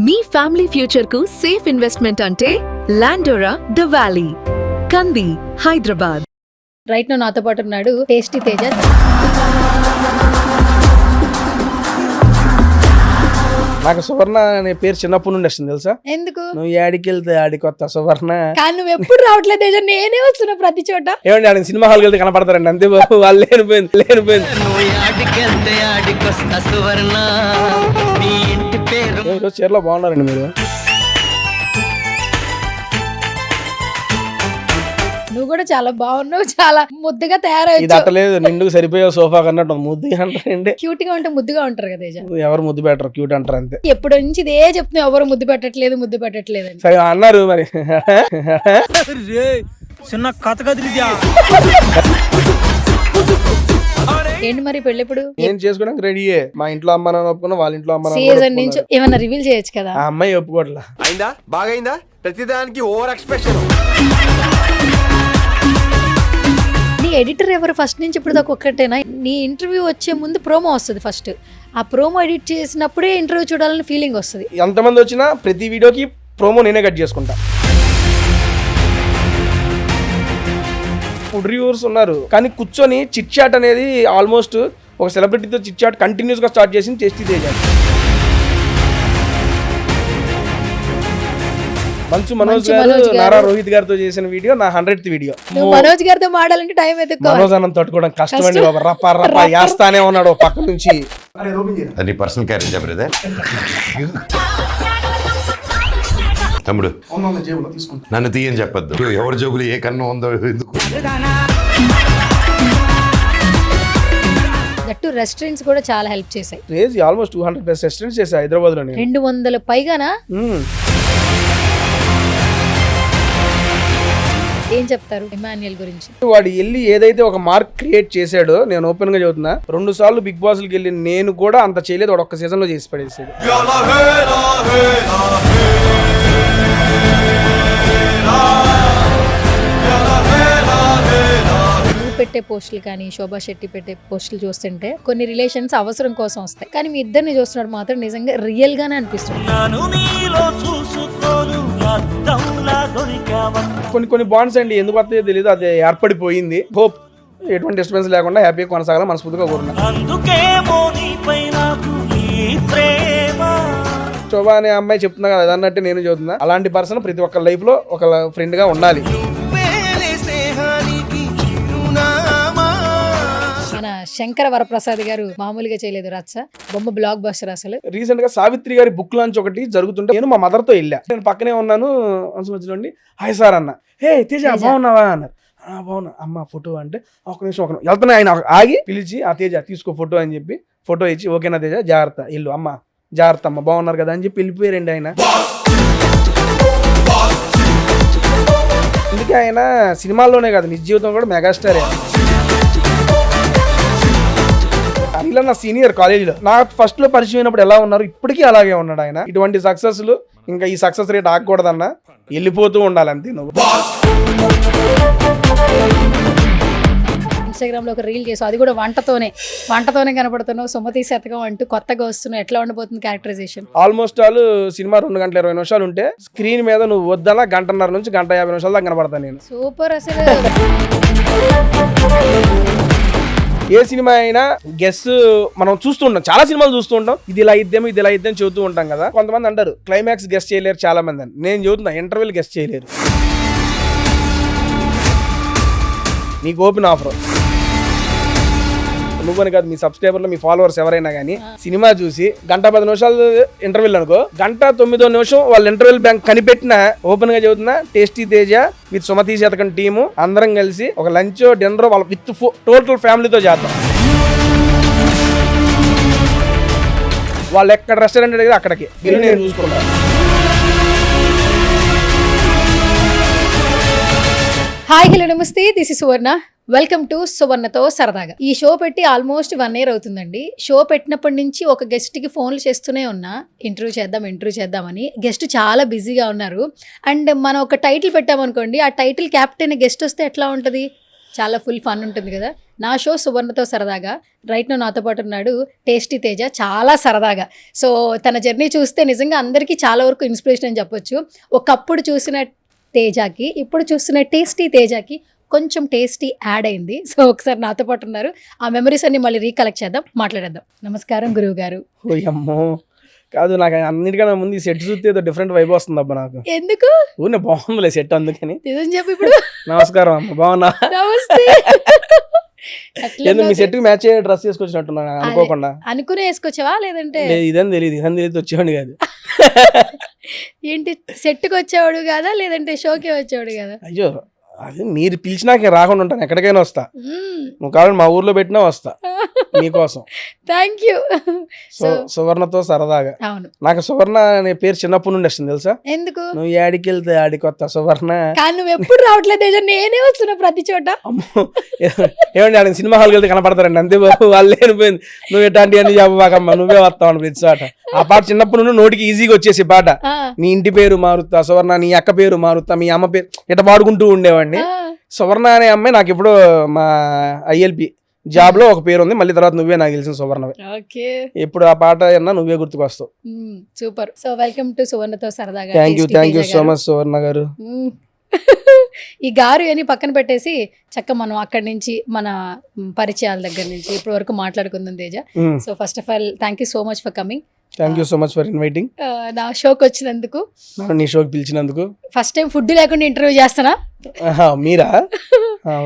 మీ family future కు safe investment అంటే లాండోరా the valley, కంది, హైదరాబాద్. రైట్ నో నాతో పాటు ఉన్నాడు టేస్టీ తేజ. నాకు సువర్ణ అనే పేరు చిన్నప్పటి నుండి వస్తుంది తెలుసా. ఎందుకు? నువ్వు యాడికి వెళ్తే ఆడికి వస్తా సువర్ణ. కానీ నువ్వు ఎప్పుడు రావట్లేదు తేజ, నేనే వస్తున్నా ప్రతి చోట. ఏమండి ఆడికి సినిమా హాల్కి వెళ్తే కనపడతారండి అంతే బాబు. వాళ్ళు లేనిపోయింది. ఈరోజు చీరలో బాగున్నారండి మీరు. నువ్వు కూడా చాలా బాగున్నావు, చాలా ముద్దుగా ఇది తయారయ్యావు. అట్టలేదు, నిండుకు సరిపోయే సోఫా కన్నట్టు ముద్దుగా అంటారండి. క్యూట్ గా ఉంటే ముద్దుగా ఉంటారు కదా తేజ. ఎవరు ముద్దు పెట్టరు, క్యూట్ అంటారు అంతే. ఎప్పుడు నుంచి ఇదే చెప్తున్నావు, ఎవరు ముద్దు పెట్టట్లేదు ముద్దు పెట్టట్లేదు అని. సరే అన్నారు మరి. చిన్న కథ కదిలిద్యా. ఏంటి మరి పెళ్ళెప్పుడు? నేను చేసుకోవడానికి రెడీయే. మా ఇంట్లో అమ్మ నాన్న ఒప్పుకున్నా, వాళ్ళ ఇంట్లో అమ్మ నాన్న సీజన్ నుంచి ఏమన్నా రివీల్ చేయొచ్చు కదా. ఆ అమ్మాయి ఒప్పుకోవట్లా. అయిందా బాగైందా ప్రతిదానికి ఓవర్ ఎక్స్ప్రెషన్. నీ ఎడిటర్ ఎవరు ఫస్ట్ నుంచి ఇప్పుడు దాకా ఒక్కటేనా? నీ ఇంటర్వ్యూ వచ్చే ముందు ప్రోమో వస్తుంది ఫస్ట్. ఆ ప్రోమో ఎడిట్ చేసినప్పుడే ఇంటర్వ్యూ చూడాలని ఫీలింగ్ వస్తుంది. ఎంతమంది వచ్చినా ప్రతి వీడియోకి ప్రోమో నేనే కట్ చేసుకుంటా. ఫుడ్ రివ్యూవర్స్ ఉన్నారు కానీ కూర్చొని చిట్ చాట్ అనేది ఆల్మోస్ట్ ఒక సెలబ్రిటీతో చిట్ చాట్ కంటిన్యూస్ గా స్టార్ట్ చేసింది టేస్టీ తేజ. మంచు మనోజ్ గారు నారా రోహిత్ గారితో చేసిన వీడియో నా 100th వీడియో. నువ్వు మనోజ్ గారితో మాడాలంటే టైం ఎత్తుకోవాలి. మనోజ్ అన్నం తట్టుకోవడం కష్టమండి బాబా. రప్ప రప్ప వేస్తానే ఉన్నాడు పక్క నుంచి. అది పర్సనల్ క్యారెక్టర్ చెప్పలేదా తమ్ముడు? నన్ను తీయని చెప్పద్దు. ఎవరి జోబులు ఏ కన్నం ఉందో ఎందుకు. దట్టు రెస్టారెంట్స్ కూడా చాలా హెల్ప్ చేశాయి. క్రేజీ, ఆల్మోస్ట్ 200+ రెస్టారెంట్స్ చేశా హైదరాబాద్ లో. 200 పైగానా? ఏం చెప్తారు ఇమాన్యుయల్ గురించి? వాడు వెళ్ళి ఏదైతే ఒక మార్క్ క్రియేట్ చేశాడో, నేను ఓపెన్ గా చెబుతున్నా, 2 సార్లు బిగ్ బాస్ కి వెళ్ళి నేను కూడా అంత చేయలేదు. వాడు ఒక్క సీజన్ లో చేసి పడేసాడు. పెట్టే పోస్టులు కానీ శోభా శెట్టి పెట్టే పోస్టులు చూస్తుంటే కొన్ని రిలేషన్స్ అవసరం కోసం వస్తాయి, కానీ మీ ఇద్దరిని చూస్తున్నాడు మాత్రం నిజంగా రియల్ గానే అనిపిస్తుంది. కొన్ని బాండ్స్ అండి ఎందుకు వస్తాయో తెలియదు, అది ఏర్పడిపోయింది. హోప్ ఎటువంటి డిస్టర్బెన్స్ లేకుండా హ్యాపీగా కొనసాగాలని మనస్ఫూర్తిగా కోరుకున్నాను. శోభా అనే అమ్మాయి చెప్తున్నా కదా, అదన్నట్టు నేను చెబుతున్నా. అలాంటి పర్సన్ ప్రతి ఒక్క లైఫ్ లో ఒక ఫ్రెండ్ గా ఉండాలి. మన శంకర వరప్రసాద్ గారు మామూలుగా చేయలేదు రచ్చ, బొమ్మ బ్లాక్ బస్టర్. అసలు రీసెంట్ గా సావిత్రి గారి బుక్ లాంచ్ ఒకటి జరుగుతుంటే నేను మా మదర్ తో వెళ్ళా. నేను పక్కనే ఉన్నాను. మధ్యలోండి హాయ్ సార్ అన్న. హే తేజ బాగున్నావా అన్నారు. బాగున్నా అమ్మ ఫోటో అంటే ఒక నిమిషం వెళ్తున్నా. ఆయన ఆగి పిలిచి ఆ తేజ తీసుకో ఫోటో అని చెప్పి ఫోటో ఇచ్చి ఓకేనా తేజ జాగ్రత్త ఇల్లు అమ్మ జాగ్రత్త అమ్మ బాగున్నారు కదా అని చెప్పి వెళ్ళిపోయారండి ఆయన. అందుకే ఆయన సినిమాల్లోనే కాదు నిజ జీవితం కూడా మెగాస్టారే. ఇలా నా సీనియర్ కాలేజీలో నాకు ఫస్ట్ లో పరిచయం అయినప్పుడు ఎలా ఉన్నారు ఇప్పటికీ అలాగే ఉన్నాడు ఆయన. ఇటువంటి సక్సెస్లు ఇంకా ఈ సక్సెస్ రేట్ ఆగకూడదన్నా, వెళ్ళిపోతూ ఉండాలి అంతే. నువ్వు ఇన్స్టాగ్రామ్ లో ఒక రీల్ చేసావు, అది కూడా వంటతోనే కనపడుతున్నావు. సుమతి శతకం అంటూ కొత్తగా వస్తున్నావు. ఎట్లా ఉండబోతుంది క్యారెక్టరైజేషన్? ఆల్మోస్ట్ ఆల్ సినిమా 2 గంటల 20 నిమిషాలు ఉంటే స్క్రీన్ మీద నువ్వు వద్దన్నా 1:30 నుంచి 1:50 నిమిషాలు దాకా కనపడతాను నేను. సూపర్. అసలు ఏ సినిమా అయినా గెస్ మనం చూస్తుంటాం, చాలా సినిమాలు చూస్తుంటాం. ఇది ఇలా ఇద్దాం చెబుతూ ఉంటాం కదా. కొంతమంది అంటారు క్లైమాక్స్ గెస్ చేయలేరు చాలా మంది అని. నేను చెబుతున్నా ఇంటర్వెల్ గెస్ చేయలేరు. నీకు ఓపెన్ ఆఫర్. నువ్వని కాదు, మీ సబ్స్క్రైబర్లు మీ ఫాలోవర్స్ ఎవరైనా కానీ సినిమా చూసి 1:10 నిమిషాలు ఇంటర్వ్యూల్ అనుకో, 1:09 నిమిషం వాళ్ళ ఇంటర్వ్యూల్ బ్యాంక్ కనిపెట్టిన ఓపెన్ గా చెబుతున్నా టేస్టీ తేజ విత్ సుమతి శతకం టీము అందరం కలిసి ఒక లంచ్ డిన్నర్ వాళ్ళ విత్ టోటల్ ఫ్యామిలీతో చేద్దాం. వాళ్ళు ఎక్కడ రెస్టారెంట్ అడిగితే అక్కడికి వెళ్ళి నేను చూసుకుంటాను. హాయ్ హలో నమస్తే, this is Suvarna. Welcome to సువర్ణతో సరదాగా. ఈ షో పెట్టి ఆల్మోస్ట్ 1 year అవుతుందండి. షో పెట్టినప్పటి నుంచి ఒక గెస్ట్ కి ఫోన్లు చేస్తూనే ఉన్నా, ఇంటర్వ్యూ చేద్దామని. గెస్ట్ చాలా బిజీగా ఉన్నారు. అండ్ మనం ఒక టైటిల్ పెట్టామనుకోండి, ఆ టైటిల్ క్యాప్టెన్ గెస్ట్ వస్తే ఎట్లా ఉంటుంది, చాలా ఫుల్ ఫన్ ఉంటుంది కదా. నా షో సువర్ణతో సరదాగా రైట్ నో నాతో పాటు ఉన్నాడు టేస్టీ తేజ, చాలా సరదాగా. సో తన జర్నీ చూస్తే నిజంగా అందరికీ చాలా వరకు ఇన్స్పిరేషన్ అని చెప్పొచ్చు. ఒకప్పుడు చూసిన తేజకి ఇప్పుడు చూస్తున్న టేస్టీ తేజకి కొంచెం టేస్టీ యాడ్ అయింది. సో ఒకసారి నాతో పాటు ఉన్నారు, ఆ మెమరీస్ అన్ని మళ్ళీ రీకలెక్ట్ చేద్దాం, మాట్లాడేద్దాం. నమస్కారం గురువు గారు. అమ్మో కాదు, నాకు అన్నిటికన్నా ముందు ఈ సెట్ చూస్తే ఏదో డిఫరెంట్ వైబ్ వస్తుంది అబ్బా నాకు. ఎందుకు? ఊరినే బాగుందిలే సెట్, అందుకని. నిజం చెప్పు ఇప్పుడు. నమస్కారం అమ్మ, బాగున్నా? నమస్తే. మీ సెట్ మ్యాచ్ అయ్యే డ్రెస్ వేసుకొచ్చినట్టున్నా అనుకోకుండా. అనుకునే వేసుకొచ్చావా లేదంటే? ఇదని తెలియదు వచ్చేవాడిని కాదు. ఏంటి సెట్కి వచ్చేవాడు కాదా లేదంటే షోకే వచ్చేవాడు కదా? అయ్యో అది మీరు పిలిచినాక రాకుండా ఉంటాను, ఎక్కడికైనా వస్తా. నువ్వు కావాలంటే మా ఊర్లో పెట్టినా వస్తా మీకోసం. Thank you. సువర్ణతో సరదాగా. అవును, నాకు సువర్ణ అనే పేరు చిన్నప్పటి నుండి వస్తుంది తెలుసా. ఎందుకు? నువ్వు యాడికి వెళ్తే ఆడికి వస్తా సువర్ణ. కానీ నువ్వు ఎప్పుడు రావట్లేదు, నేనే వస్తున్నా ప్రతి చోట. అమ్మో ఏమండి ఆడికి సినిమా హాల్కి వెళ్తే కనపడతారండి అంతే బాబు, వాళ్ళు లేనిపోయింది. నువ్వు ఎట్లాంటి అన్ని చెప్పబాకమ్మా, నువ్వే వస్తావు ప్రతి చోట. ఆ పాట చిన్నప్పటి నుండి నోటికి ఈజీగా వచ్చేసి పాట. నీ ఇంటి పేరు మారుతా సువర్ణ, నీ అక్క పేరు మారుతా, మీ అమ్మ పేరు ఇట్లా పాడుకుంటూ ఉండేవాడిని. సువర్ణ అనే అమ్మాయి నాకు ఇప్పుడు మా ఐఎల్పి జాబ్ లో ఒక పేరు ఉంది, మళ్ళీ తర్వాత నువ్వే నాకు తెలిసిన సువర్ణవే. ఇప్పుడు ఆ పాట అన్నా నువ్వే గుర్తుకొస్తావు. సూపర్. సో వెల్కమ్ టు సువర్ణతో సరదాగా. థ్యాంక్ యూ సో మచ్ సువర్ణ గారు. ఈ గారు అని పక్కన పెట్టేసి చక్క మనం అక్కడి నుంచి మన పరిచయాల దగ్గర నుంచి ఇప్పటి వరకు మాట్లాడుకుందాం Teja. So first of all thank you so much for coming. Thank you so much for inviting. నా షోకి వచ్చినందుకు, నీ షోకి పిలిచినందుకు. ఫస్ట్ టైం ఫుడ్ లేకుండా ఇంటర్వ్యూ చేస్తానా? మీరా?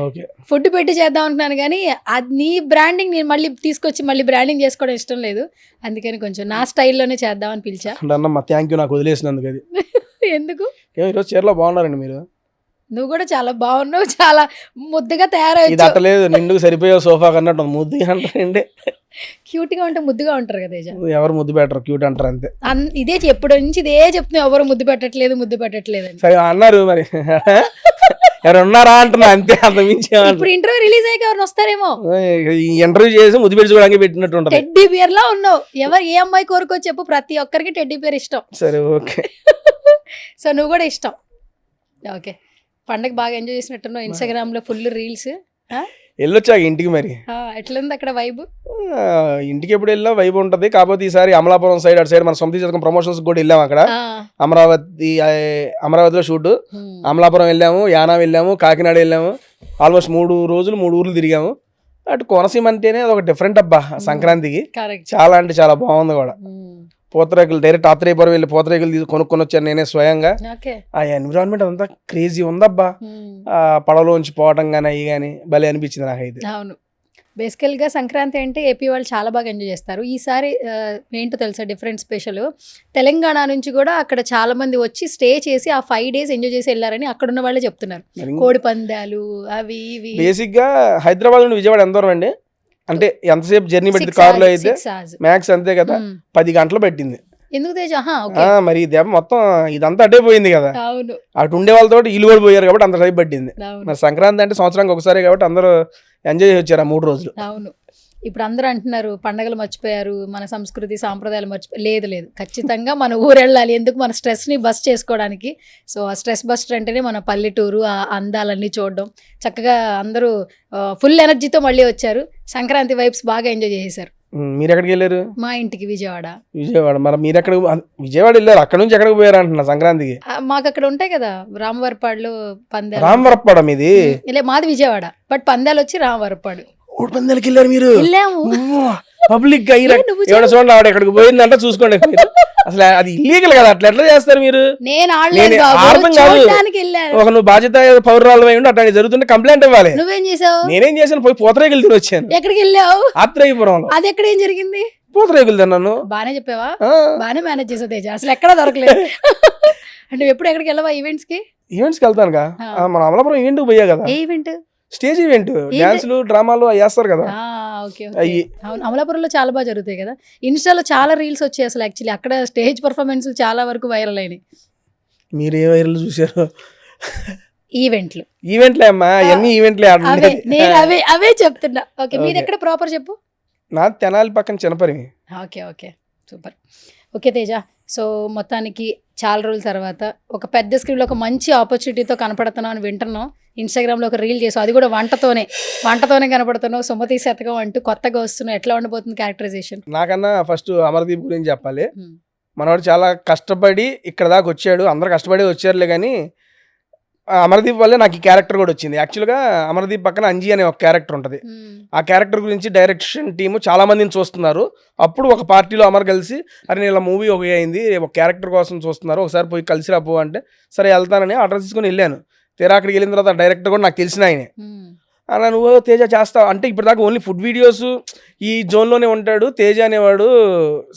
ఓకే. ఫుడ్ పెట్టి చేద్దాం అనుకున్నాను కానీ అది నీ బ్రాండింగ్ నేను మళ్ళీ తీసుకొచ్చి మళ్ళీ బ్రాండింగ్ చేసుకోవడం ఇష్టం లేదు, అందుకని కొంచెం నా స్టైల్లోనే చేద్దామని పిలిచా. అన్నమ్మా థ్యాంక్ యూ నాకు వదిలేసినందుకు. అది ఎందుకు? ఈరోజు చీరలో బాగున్నారండి మీరు. నువ్వు కూడా చాలా బాగున్నావు, చాలా ముద్దుగా తయారయ్యి. ఇది అట్టలేదు, నిండుకు సరిపోయే సోఫా కన్నట్టు ముద్దుగా అంటారండి. క్యూట్ గా ఉంటే ముద్దుగా ఉంటారు కదా తేజ. ఎవరు ముద్దు పెట్టరు, క్యూట్ అంటారు అంతే. ఇదే ఎప్పటి నుంచి ఇదే చెప్తున్నావు, ఎవరు ముద్దు పెట్టట్లేదు అని. సరే అన్నారు మరి ఎవరు ఉన్నారా అంటున్నా అంతే, అంత మించి. ఇప్పుడు ఇంటర్వ్యూ రిలీజ్ అయ్యాక ఎవరు వస్తారేమో. ఇంటర్వ్యూ చేసి ముద్దు పెట్టుకోవడానికి పెట్టినట్టు ఉంటుంది. టెడ్డీ బియర్ లా ఉన్నావు. ఎవరు ఏ అమ్మాయి కోరుకో చెప్పు, ప్రతి ఒక్కరికి టెడ్డీ బియర్ ఇష్టం. సరే ఓకే. సో నువ్వు కూడా ఇష్టం. ఓకే, పండగ బాగా ఎంజాయ్ చేసినట్టున్నావు. ఇన్స్టాగ్రామ్ లో ఫుల్ రీల్స్. వెళ్ళొచ్చాక ఇంటికి మరి ఎట్లుంది అక్కడ వైబ్? ఇంటికి ఎప్పుడు వెళ్ళినా వైబ్ ఉంటది, కాకపోతే ఈసారి అమలాపురం సైడ్ అటు సైడ్ మన సొంత చదువుకున్న ప్రమోషన్స్ కూడా వెళ్ళాము. అక్కడ అమరావతిలో షూట్, అమలాపురం వెళ్ళాము, యానా వెళ్ళాము, కాకినాడ వెళ్ళాము. ఆల్మోస్ట్ 3 రోజులు 3 ఊర్లు తిరిగాము. అటు కోనసీమ అంటేనే ఒక డిఫరెంట్ అబ్బా సంక్రాంతికి. చాలా అంటే చాలా బాగుంది కూడా. పూతరేకులు డైరెక్ట్ ఆత్రేయపురం వెళ్ళి పూతరేకులు కొనుక్కొని వచ్చాను నేనే స్వయంగా. ఆ ఎన్విరాన్మెంట్ అంతా క్రేజీ ఉందబ్బా. పడవలోంచి పోవటం కానీ అవి కానీ భలే అనిపించింది నాకైతే. అవును, బేసికల్ గా సంక్రాంతి అంటే ఏపీ వాళ్ళు చాలా బాగా ఎంజాయ్ చేస్తారు. ఈసారి ఏంటో తెలుసా డిఫరెంట్ స్పెషల్, తెలంగాణ నుంచి కూడా అక్కడ చాలా మంది వచ్చి స్టే చేసి ఆ 5 days ఎంజాయ్ చేసి వెళ్ళారని అక్కడ ఉన్న వాళ్ళే చెప్తున్నారు. కోడి పందాలు అవి ఇవి. బేసిక్ గా హైదరాబాద్ నుండి విజయవాడ ఎంత దూరం అండి? అంటే ఎంతసేపు జర్నీ పట్టింది కారులో అయితే? మ్యాక్స్ అంతే కదా, 10 గంటలు పట్టింది. ఎందుకు తేజ? మరి ఇది మొత్తం ఇదంతా అడ్డే పోయింది కదా. అవును, అటు ఉండే వాళ్ళతో ఇల్లు కూడా పోయారు కాబట్టి అంత టైం పట్టింది. మరి సంక్రాంతి అంటే సంవత్సరానికి ఒకసారి కాబట్టి అందరూ ఎంజాయ్ వచ్చారు ఆ 3 రోజులు. అవును, ఇప్పుడు అందరూ అంటున్నారు పండగలు మర్చిపోయారు, మన సంస్కృతి సాంప్రదాయాలు లేదు లేదు, ఖచ్చితంగా మన ఊరు వెళ్ళాలి. ఎందుకు? మన స్ట్రెస్ని బస్ చేసుకోవడానికి. సో ఆ స్ట్రెస్ బస్టర్ అంటేనే మన పల్లెటూరు, ఆ అందాలన్నీ చూడడం. చక్కగా అందరూ ఫుల్ ఎనర్జీతో మళ్ళీ వచ్చారు. సంక్రాంతి వైబ్స్ బాగా ఎంజాయ్ చేశారు. మీరు ఎక్కడికి వెళ్ళారు? మా ఇంటికి విజయవాడ. మరి మీరు ఎక్కడ విజయవాడ వెళ్ళారు? అక్కడ నుంచి ఎక్కడికి పోయారు అంటున్నా సంక్రాంతికి? మాకు అక్కడ ఉంటాయి కదా రామవరపాడులో పందాలు. రామవరపాడు మీది? మాది విజయవాడ, బట్ పందాలు వచ్చి రామవరపాడు. పందాలకి వెళ్ళారు మీరు? వెళ్ళాము. పబ్లిక్ గా చూడండి, ఆవిడ ఎక్కడికి పోయిందంటే చూసుకోండి. అసలు అది ఇల్లీగల్ కదా, అట్లా ఎట్లా చేస్తారు మీరు? నేను అర్థం కాదు. ఒక నువ్వు బాధ్యత పౌరాలు అయి ఉండి అట్లా జరుగుతుంటే కంప్లైంట్ ఇవ్వాలి. నువ్వేం చేసావు? నేనేం చేశాను, పోయి పూతరేకులు తిని వచ్చాను. ఎక్కడికి వెళ్ళావు? ఆత్రేయపురంలో. అది ఎక్కడ ఏం జరిగింది? పూతరేకులు తిన్నాను. బానే చెప్పావా? బానే మేనేజ్ చేసావు తేజ, అసలు ఎక్కడ దొరకలేదు. అంటే ఎప్పుడు ఎక్కడికి వెళ్ళావా ఈవెంట్స్ కి? ఈవెంట్స్ కి వెళ్తానుగా, మన అమలాపురం ఈవెంట్ పోయా కదా. ఏ ఈవెంట్? స్టేజ్ ఈవెంట్, డాన్సులు డ్రామాలు వేస్తారు కదా. అవును, అమలాపురంలో చాలా బాగా జరుగుతాయి కదా. ఇన్స్టాలో చాలా రీల్స్ వచ్చాయి అసలు. యాక్చువల్లీ అక్కడ స్టేజ్ పర్ఫార్మెన్స్ చాలా వరకు వైరల్ అయినాయి. మీరు ఏ వైరల్ చూసారు? ఈవెంట్లే అమ్మా, అన్ని ఈవెంట్లే. నేను అవే చెప్తున్నా. ఓకే, మీరు ఎక్కడ ప్రాపర్ చెప్పు? నా తెనాలి పక్కన చిన్నపరి. Okay okay, super. Okay Teja, so మొత్తానికి చాలా రోజుల తర్వాత ఒక పెద్ద స్క్రీన్లో ఒక మంచి ఆపర్చునిటీతో కనపడుతున్నాం అని వింటున్నాం. ఇన్స్టాగ్రామ్లో ఒక రీల్ చేసాం, అది కూడా వంటతోనే కనపడుతున్నావు. సుమతి శతకం అంటూ కొత్తగా వస్తున్నావు. ఎట్లా ఉండబోతుంది క్యారెక్టరైజేషన్? నాకన్నా ఫస్ట్ అమర్దీప్ గురించి చెప్పాలి. మనవాడు చాలా కష్టపడి ఇక్కడ దాకా వచ్చాడు. అందరు కష్టపడి వచ్చారులే, కానీ అమర్దీప్ వల్లే నాకు ఈ క్యారెక్టర్ కూడా వచ్చింది. యాక్చువల్గా అమర్దీప్ పక్కన అంజీ అనే ఒక క్యారెక్టర్ ఉంటుంది. ఆ క్యారెక్టర్ గురించి డైరెక్షన్ టీము చాలా మందిని చూస్తున్నారు. అప్పుడు ఒక పార్టీలో అమర్ కలిసి, అరే నేను ఇలా మూవీ ఒక అయింది, ఒక క్యారెక్టర్ కోసం చూస్తున్నారు, ఒకసారి పోయి కలిసి రాపో అంటే సరే వెళ్తానని ఆర్డర్ తీసుకొని వెళ్ళాను. తీరా అక్కడికి వెళ్ళిన తర్వాత డైరెక్టర్ కూడా నాకు తెలిసిన ఆయనే. అలా నువ్వు తేజ చేస్తావు అంటే, ఇప్పుడు దాకా ఓన్లీ ఫుడ్ వీడియోస్ ఈ జోన్లోనే ఉంటాడు తేజ అనేవాడు,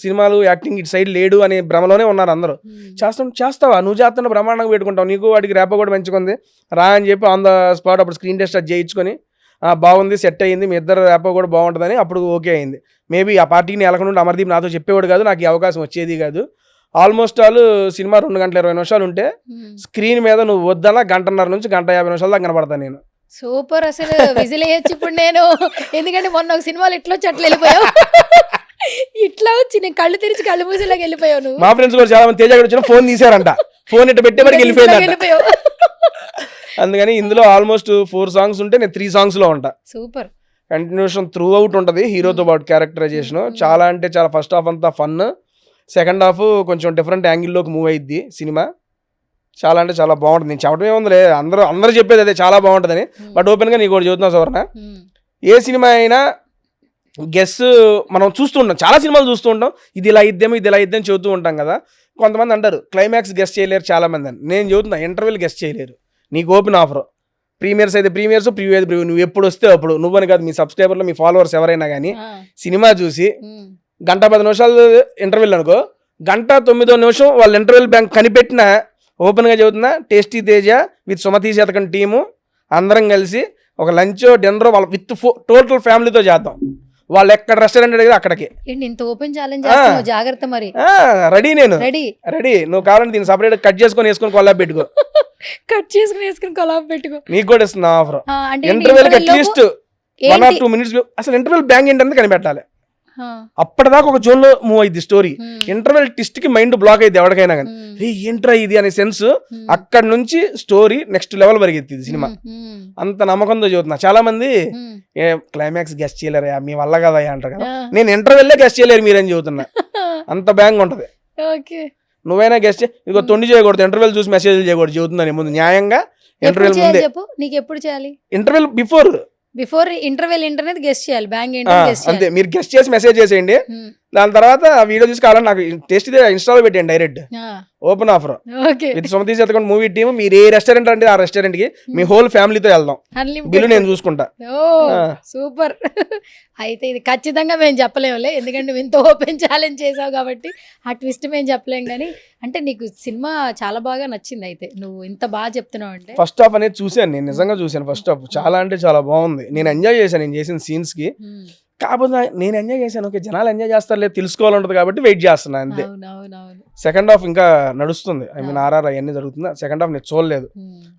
సినిమాలు యాక్టింగ్ ఇటు సైడ్ లేడు అనే భ్రమలోనే ఉన్నారు అందరూ. చేస్తావా నువ్వు చేస్తున్న బ్రహ్మాండంగా పెట్టుకుంటావు, నీకు వాడికి రేప కూడా మంచిగా రా అని చెప్పి ఆన్ ద స్పాట్ అప్పుడు స్క్రీన్ టెస్ట్ అది చేయించుకొని బాగుంది, సెట్ అయ్యింది, మీ ఇద్దరు రేప కూడా బాగుంటుందని అప్పుడు ఓకే అయింది. మేబీ ఆ పార్టీని ఎలక నుండి అమర్దీప్ నాతో చెప్పేవాడు కాదు, నాకు ఈ అవకాశం వచ్చేది కాదు. ఆల్మోస్ట్ ఆల్ సినిమా 2 గంటల 20 నిమిషాలు ఉంటే స్క్రీన్ మీద నువ్వు వద్దన్నా 1:30 నుంచి 1:50 నిమిషాల దాకా కనపడతాను నేను. సూపర్, అసలు విజిల్ వేయచ్చు ఇప్పుడు నేను. ఎందుకంటే మొన్న ఒక సినిమాలు ఇట్లా వచ్చి అట్లా వెళ్ళిపోయావు, ఇట్లా వచ్చి నేను కళ్ళు తెరిచి కళ్ళు మూసేలాగా వెళ్ళిపోయావు నువ్వు. మా ఫ్రెండ్స్ కూడా చాలా మంది తేజ వచ్చిన ఫోన్ తీసారంట, ఫోన్ ఇట్లా పెట్టే వరకు వెళ్ళిపోయావు. అందుకని ఇందులో ఆల్మోస్ట్ 4 సాంగ్స్ ఉంటే నేను 3 సాంగ్స్ లో ఉంటా. సూపర్, కంటిన్యూషన్ త్రూ అవుట్ ఉంటుంది హీరోతో పాటు క్యారెక్టరైజేషన్. చాలా అంటే చాలా ఫస్ట్ హాఫ్ అంతా ఫన్, సెకండ్ హాఫ్ కొంచెం డిఫరెంట్ యాంగిల్లోకి మూవ్ అయ్యిద్ది సినిమా. చాలా అంటే చాలా బాగుంటుంది. నేను చెప్పడం ఏముందిలే, అందరూ చెప్పేది అదే చాలా బాగుంటుందని. బట్ ఓపెన్గా నీకు కూడా చెబుతున్నా సువర్ణ, ఏ సినిమా అయినా గెస్ మనం చూస్తూ ఉంటాం, చాలా సినిమాలు చూస్తూ ఉంటాం, ఇది ఇలా ఇద్దేమో ఇది ఇలా ఇద్దేమో చెబుతూ ఉంటాం కదా. కొంతమంది అంటారు క్లైమాక్స్ గెస్ చేయలేరు చాలా మంది అని. నేను చెబుతున్నా ఇంటర్వెల్ గెస్ చేయలేరు. నీకు ఓపెన్ ఆఫర్, ప్రీమియర్స్ అయితే ప్రీమియర్స్, ప్రివ్యూ అయితే ప్రివ్యూ. నువ్వు ఎప్పుడు వస్తే అప్పుడు, నువ్వని కాదు మీ సబ్స్క్రైబర్లో మీ ఫాలోవర్స్ ఎవరైనా కానీ సినిమా చూసి 1:10 ఇంటర్వెల్ అనుకో, 1:09 వాళ్ళ ఇంటర్వెల్ బ్యాంక్ కనిపెట్టిన, ఓపెన్గా చెబుతున్నా, టేస్టీ తేజ విత్ సుమతి శతకం టీము అందరం కలిసి ఒక లంచ్ డిన్నర్ వాళ్ళ విత్ టోటల్ ఫ్యామిలీతో చేద్దాం. వాళ్ళు ఎక్కడ రెస్టారెంట్ అడిగితే అక్కడికి. ఇంత ఓపెన్ ఛాలెంజ్ జాగ్రత్త మరి. రెడీ, నేను రెడీ. నువ్వు కావాలంటే దీన్ని సపరేట్ కట్ చేసుకొని వేసుకొని కొల్లాబ్ పెట్టుకో, కొలాబ్ పెట్టుకో. నీకు కూడా ఇస్తున్నా offer. Interval at least 1 or 2 minutes అసలు ఇంటర్వెల్ బ్యాంక్ ఏంటంటే కనిపెట్టాలి. అప్పటిదాకా ఒక జోన్ లో మూవ్ అయింది స్టోరీ. ఇంటర్వెల్ ట్విస్ట్ కి మైండ్ బ్లాక్ అయింది ఎవరికైనా కానీ, ఏంట్రా ఇది అనే సెన్స్. అక్కడ నుంచి స్టోరీ నెక్స్ట్ లెవెల్ పరిగెత్తింది సినిమా. అంత నమ్మకంతో చదువుతున్నా. చాలా మంది క్లైమాక్స్ గెస్ట్ చేయలేరు, మీ వల్ల కదా అంటారు కదా. నేను ఇంటర్వెల్ గెస్ట్ చేయలేరు మీరని చెబుతున్నా, అంత బ్యాంగ్ ఉంటది. నువ్వైనా గెస్ట్ ఇదిగో తొండి చేయకూడదు, ఇంటర్వెల్ చూసి మెసేజ్ చేయకూడదు చెబుతున్నాను ముందు. న్యాయంగా ఇంటర్వెల్ ముందే, నీకు ఎప్పుడు చేయాలి? Interval before interval internet guest చేయాలి, బ్యాంక్ అంతే. మీరు గెస్ట్ చేసి మెసేజ్ చేసేయండి, దాని తర్వాత వీడియో చూసి కావాలని నాకు టెస్ట్ ఇన్స్టాల్ పెట్టండి direct. Open offer with Sumathi Shatakam movie team. మీరు ఏ రెస్టారెంట్ అంటే ఆ రెస్టారెంట్ కి మీ హోల్ ఫ్యామిలీతో వెళ్దాం, బిల్లు నేను చూసుకుంటా. సూపర్. అయితే ఇది ఖచ్చితంగా మేము చెప్పలేములే, ఎందుకంటే నువ్వు ఇంత ఓపెన్ ఛాలెంజ్ చేసావు కాబట్టి ఆ ట్విస్ట్ మేము చెప్పలేం. కానీ అంటే నీకు సినిమా చాలా బాగా నచ్చింది, అయితే నువ్వు ఇంత బాగా చెప్తున్నావు అంటే. ఫస్ట్ హాఫ్ అనేది చూశాను, నేను నిజంగా చూశాను. ఫస్ట్ హాఫ్ చాలా అంటే చాలా బాగుంది, నేను ఎంజాయ్ చేశాను నేను చేసిన సీన్స్ కి. కాకపోతే నేను ఎంజాయ్ చేశాను, ఓకే జనాలు ఎంజాయ్ చేస్తారు లేదు తెలుసుకోవాలంటది కాబట్టి వెయిట్ చేస్తున్నాను అంతే. సెకండ్ హాఫ్ ఇంకా నడుస్తుంది, ఐ మీన్ ఆర్ఆర్ అవన్నీ జరుగుతుంది. సెకండ్ హాఫ్ నేను చూడలేదు,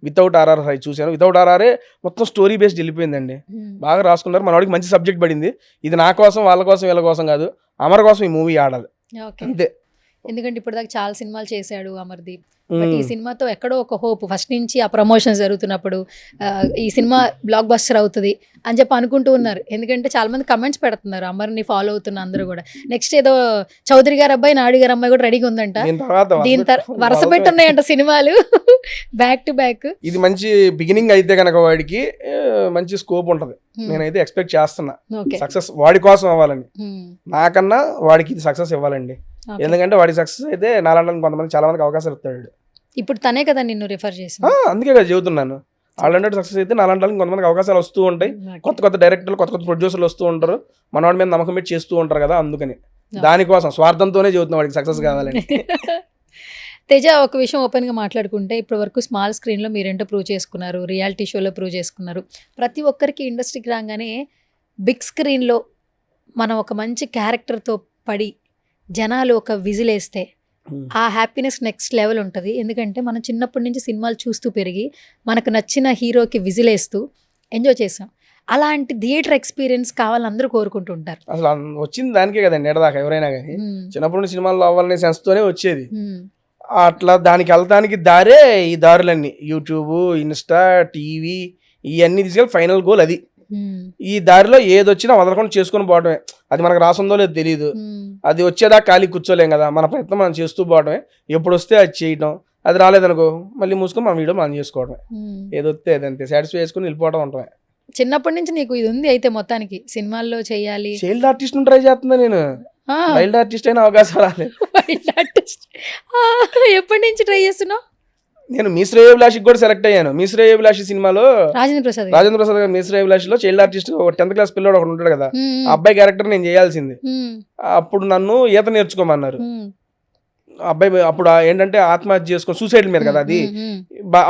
వితౌట్ ఆర్ఆర్ చూశాను. వితౌట్ ఆర్ఆర్ మొత్తం స్టోరీ బేస్డ్ వెళ్ళిపోయిందండి, బాగా రాసుకున్నారు. మన వాడికి మంచి సబ్జెక్ట్ పడింది. ఇది నా కోసం వాళ్ళ కోసం వీళ్ళ కోసం కాదు, అమర్ కోసం ఈ మూవీ ఆడాలి అంతే. ఎందుకంటే ఇప్పుడు దాకా చాలా సినిమాలు చేశాడు అమర్దీప్, బట్ ఈ సినిమాతో ఎక్కడో ఒక హోప్ ఫస్ట్ నుంచి ఆ ప్రమోషన్స్ జరుగుతున్నప్పుడు ఈ సినిమా బ్లాక్ బస్టర్ అవుతుంది అని చెప్పి అనుకుంటూ ఉన్నారు. ఎందుకంటే చాలా మంది కమెంట్స్ పెడుతున్నారు, అమర్ని ఫాలో అవుతున్న అందరూ కూడా. నెక్స్ట్ ఏదో చౌదరి గారు అబ్బాయి నాయుడు గారు అమ్మాయి కూడా రెడీగా ఉందంట, దీని వరుస పెట్టున్నాయంట సినిమాలు బ్యాక్ టు బ్యాక్. ఇది మంచి బిగినింగ్ అయితే కనుక వాడికి మంచి స్కోప్ ఉంటది, నేనైతే ఎక్స్పెక్ట్ చేస్తున్నా. సక్సెస్ వాడి కోసం అవ్వాలని, నాకన్నా వాడికి ఇది సక్సెస్ ఇవ్వాలండి. ఎందుకంటే వాడి సక్సెస్ అయితే నాలాంటి కొంతమంది చాలా మందికి అవకాశాలు ఇస్తాడు. ఇప్పుడు తనే కదా నిన్ను రిఫర్ చేసి, అందుకే కదా చెబుతున్నాను. ఆల్రెడీ సక్సెస్ అయితే నాలాంటి కొంతమందికి అవకాశాలు వస్తూ ఉంటాయి, కొత్త కొత్త డైరెక్టర్లు కొత్త కొత్త ప్రొడ్యూసర్లు వస్తూ ఉంటారు, మనవాడి మీద నమ్మకం పెట్టి చేస్తూ ఉంటారు కదా. అందుకని దానికోసం స్వార్థంతోనే చెబుతున్నా వాడికి సక్సెస్ కావాలని. తేజ, ఒక విషయం ఓపెన్గా మాట్లాడుకుంటే, ఇప్పటి వరకు స్మాల్ స్క్రీన్లో మీరేంటో ప్రూవ్ చేసుకున్నారు, రియాలిటీ షోలో ప్రూవ్ చేసుకున్నారు. ప్రతి ఒక్కరికి ఇండస్ట్రీకి రాగానే బిగ్ స్క్రీన్లో మనం ఒక మంచి క్యారెక్టర్తో పడి జనాలు ఒక విజిల్ వేస్తే ఆ హ్యాపీనెస్ నెక్స్ట్ లెవెల్ ఉంటుంది. ఎందుకంటే మనం చిన్నప్పటి నుంచి సినిమాలు చూస్తూ పెరిగి మనకు నచ్చిన హీరోకి విజిల్ వేస్తూ ఎంజాయ్ చేసాం. అలాంటి థియేటర్ ఎక్స్పీరియన్స్ కావాలని అందరూ కోరుకుంటుంటారు. అసలు వచ్చింది దానికే కదండి ఎడదాకా ఎవరైనా కానీ. చిన్నప్పటి నుండి సినిమాల్లో అవ్వాలనే సెన్స్తోనే వచ్చేది. అట్లా దానికి వెళ్తానికి దారే ఈ దారులన్నీ, యూట్యూబ్, ఇన్స్టా, టీవీ, ఇవన్నీ తీసుకెళ్ళి ఫైనల్ గోల్ అది. ఈ దారిలో ఏదొచ్చినా వదలకుండా చేసుకుని పోవడమే. అది మనకు రాసుందో లేదో తెలియదు. అది వచ్చేదాకా ఖాళీ కూర్చోలేం కదా, మన ప్రయత్నం మనం చేస్తూ పోవడమే. ఎప్పుడు వస్తే అది చేయటం, అది రాలేదనుకో మళ్ళీ మూసుకొని మన వీడియో మనం చేసుకోవడమే. ఏదొస్తే అదంతే సాటిస్ఫై చేసుకుని వెళ్ళిపోవడం ఉంటామే. చిన్నప్పటి నుంచి నీకు ఇది ఉంది అయితే మొత్తానికి సినిమాల్లో చేయాలి. చైల్డ్ ఆర్టిస్ట్ ట్రై చేస్తున్నా నేను. వైల్డ్ ఆర్టిస్ట్ అయిన అవకాశం రాలేదు. ఎప్పటి నుంచి ట్రై చేస్తున్నావు? నేను మీ శ్రేయోభిలాషికి కూడా సెలెక్ట్ అయ్యాను. మీ శ్రేయోభిలాషి సినిమాలో రాజేంద్ర ప్రసాద్ గారు మీ శ్రేయోభిలాషిలో చైల్డ్ ఆర్టిస్ట్ 10th క్లాస్ పిల్లడు ఒకటి ఉంటాడు కదా, ఆ అబ్బాయి క్యారెక్టర్ నేను చేయాల్సింది. అప్పుడు నన్ను ఈత నేర్చుకోమన్నారు. అబ్బాయి అప్పుడు ఏంటంటే ఆత్మహత్య చేసుకొని సూసైడ్ మీద కదా అది.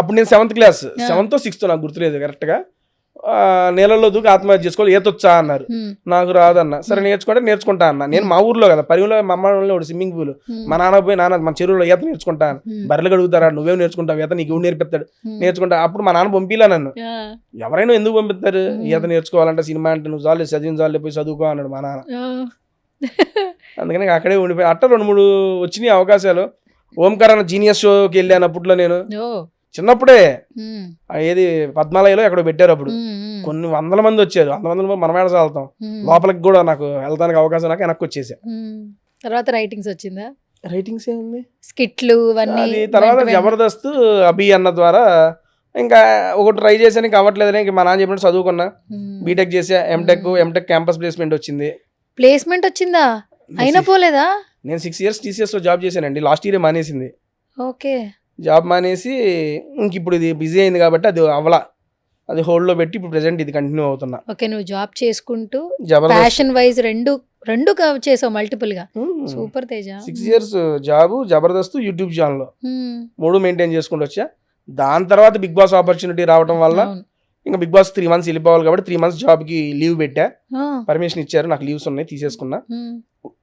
అప్పుడు నేను 7th class, 7th or 6th నాకు గుర్తులేదు కరెక్ట్ గా. నీళ్ళలో దూకి ఆత్మహత్య చేసుకోవాలి, ఈతొచ్చా అన్నారు. నాకు రాదన్న. సరే నేర్చుకుంటా అన్న. నేను మా ఊర్లో కదా, పరిలో మా అమ్మ ఒకటి స్విమ్మింగ్ పూల్, మా నాన్న పోయి నాన్న మన చెరువులో ఈత నేర్చుకుంటా, బర్రెలు కడుగుతారా, నువ్వేం నేర్చుకుంటావు ఈత, నీకు నేర్పిస్తాడు, నేర్చుకుంటా. అప్పుడు మా నాన్న పంపిలా నన్ను. ఎవరైనా ఎందుకు పంపిస్తారు, ఈత నేర్చుకోవాలంటే సినిమా అంటే నువ్వు చాలు చదివిన పోయి చదువుకో అన్నాడు మా నాన్న. అందుకని అక్కడే ఉండిపోయి అట్ట 2-3 వచ్చినాయి అవకాశాలు. ఓంకార్ అన్న జీనియస్ షోకి వెళ్ళాను అప్పట్లో నేను, చిన్నప్పుడే. ఏది పద్మాలయలో ఎక్కడో పెట్టారు అప్పుడు, కొన్ని 100 మంది వచ్చారు. 100 మంది మనం ఏడ వెళ్తాం, లోపలికి కూడా నాకు వెళ్తానికి అవకాశం నాకు వెనక్కి వచ్చేసా. తర్వాత రైటింగ్స్ వచ్చిందా? రైటింగ్స్ ఏముంది, స్కిట్లు ఇవన్నీ. తర్వాత జబర్దస్త్ అభి అన్న ద్వారా ఇంకా ఒకటి ట్రై చేశాను, ఇంకా అవ్వట్లేదని ఇంకా మా నాన్న చెప్పినట్టు చదువుకున్నా. బీటెక్ చేసా, ఎంటెక్ క్యాంపస్ ప్లేస్మెంట్ వచ్చింది. ప్లేస్మెంట్ వచ్చిందా? అయినా పోలేదా? నేను 6 years TCS లో జాబ్ చేశానండి. లాస్ట్ ఇయరే మానేసింది. ఓకే. జాబ్ మానేసి ఇంక ఇప్పుడు ఇది బిజీ అయింది కాబట్టి అది అవ్వలా, అది హోల్డ్ లో పెట్టి ఇప్పుడు ప్రెసెంట్ ఇది కంటిన్యూ అవుతున్నా. ఓకే. నువ్వు జాబ్ చేసుకుంటూ ప్యాషన్ వైజ్ రెండు చేసావు మల్టిపుల్ గా. Super Teja. 6 years job, Jabardasth, YouTube channel 3 maintain చేసుకుంటూ వచ్చా. దాని తర్వాత బిగ్ బాస్ ఆపర్చునిటీ రావడం వల్ల ఇంకా బిగ్ బాస్ 3 months వెళ్ళిపోవాలి కాబట్టి 3 months జాబ్ కి లీవ్ పెట్టా. పర్మిషన్ ఇచ్చారు, నాకు లీవ్స్ ఉన్నాయి, తీసేసుకున్నా.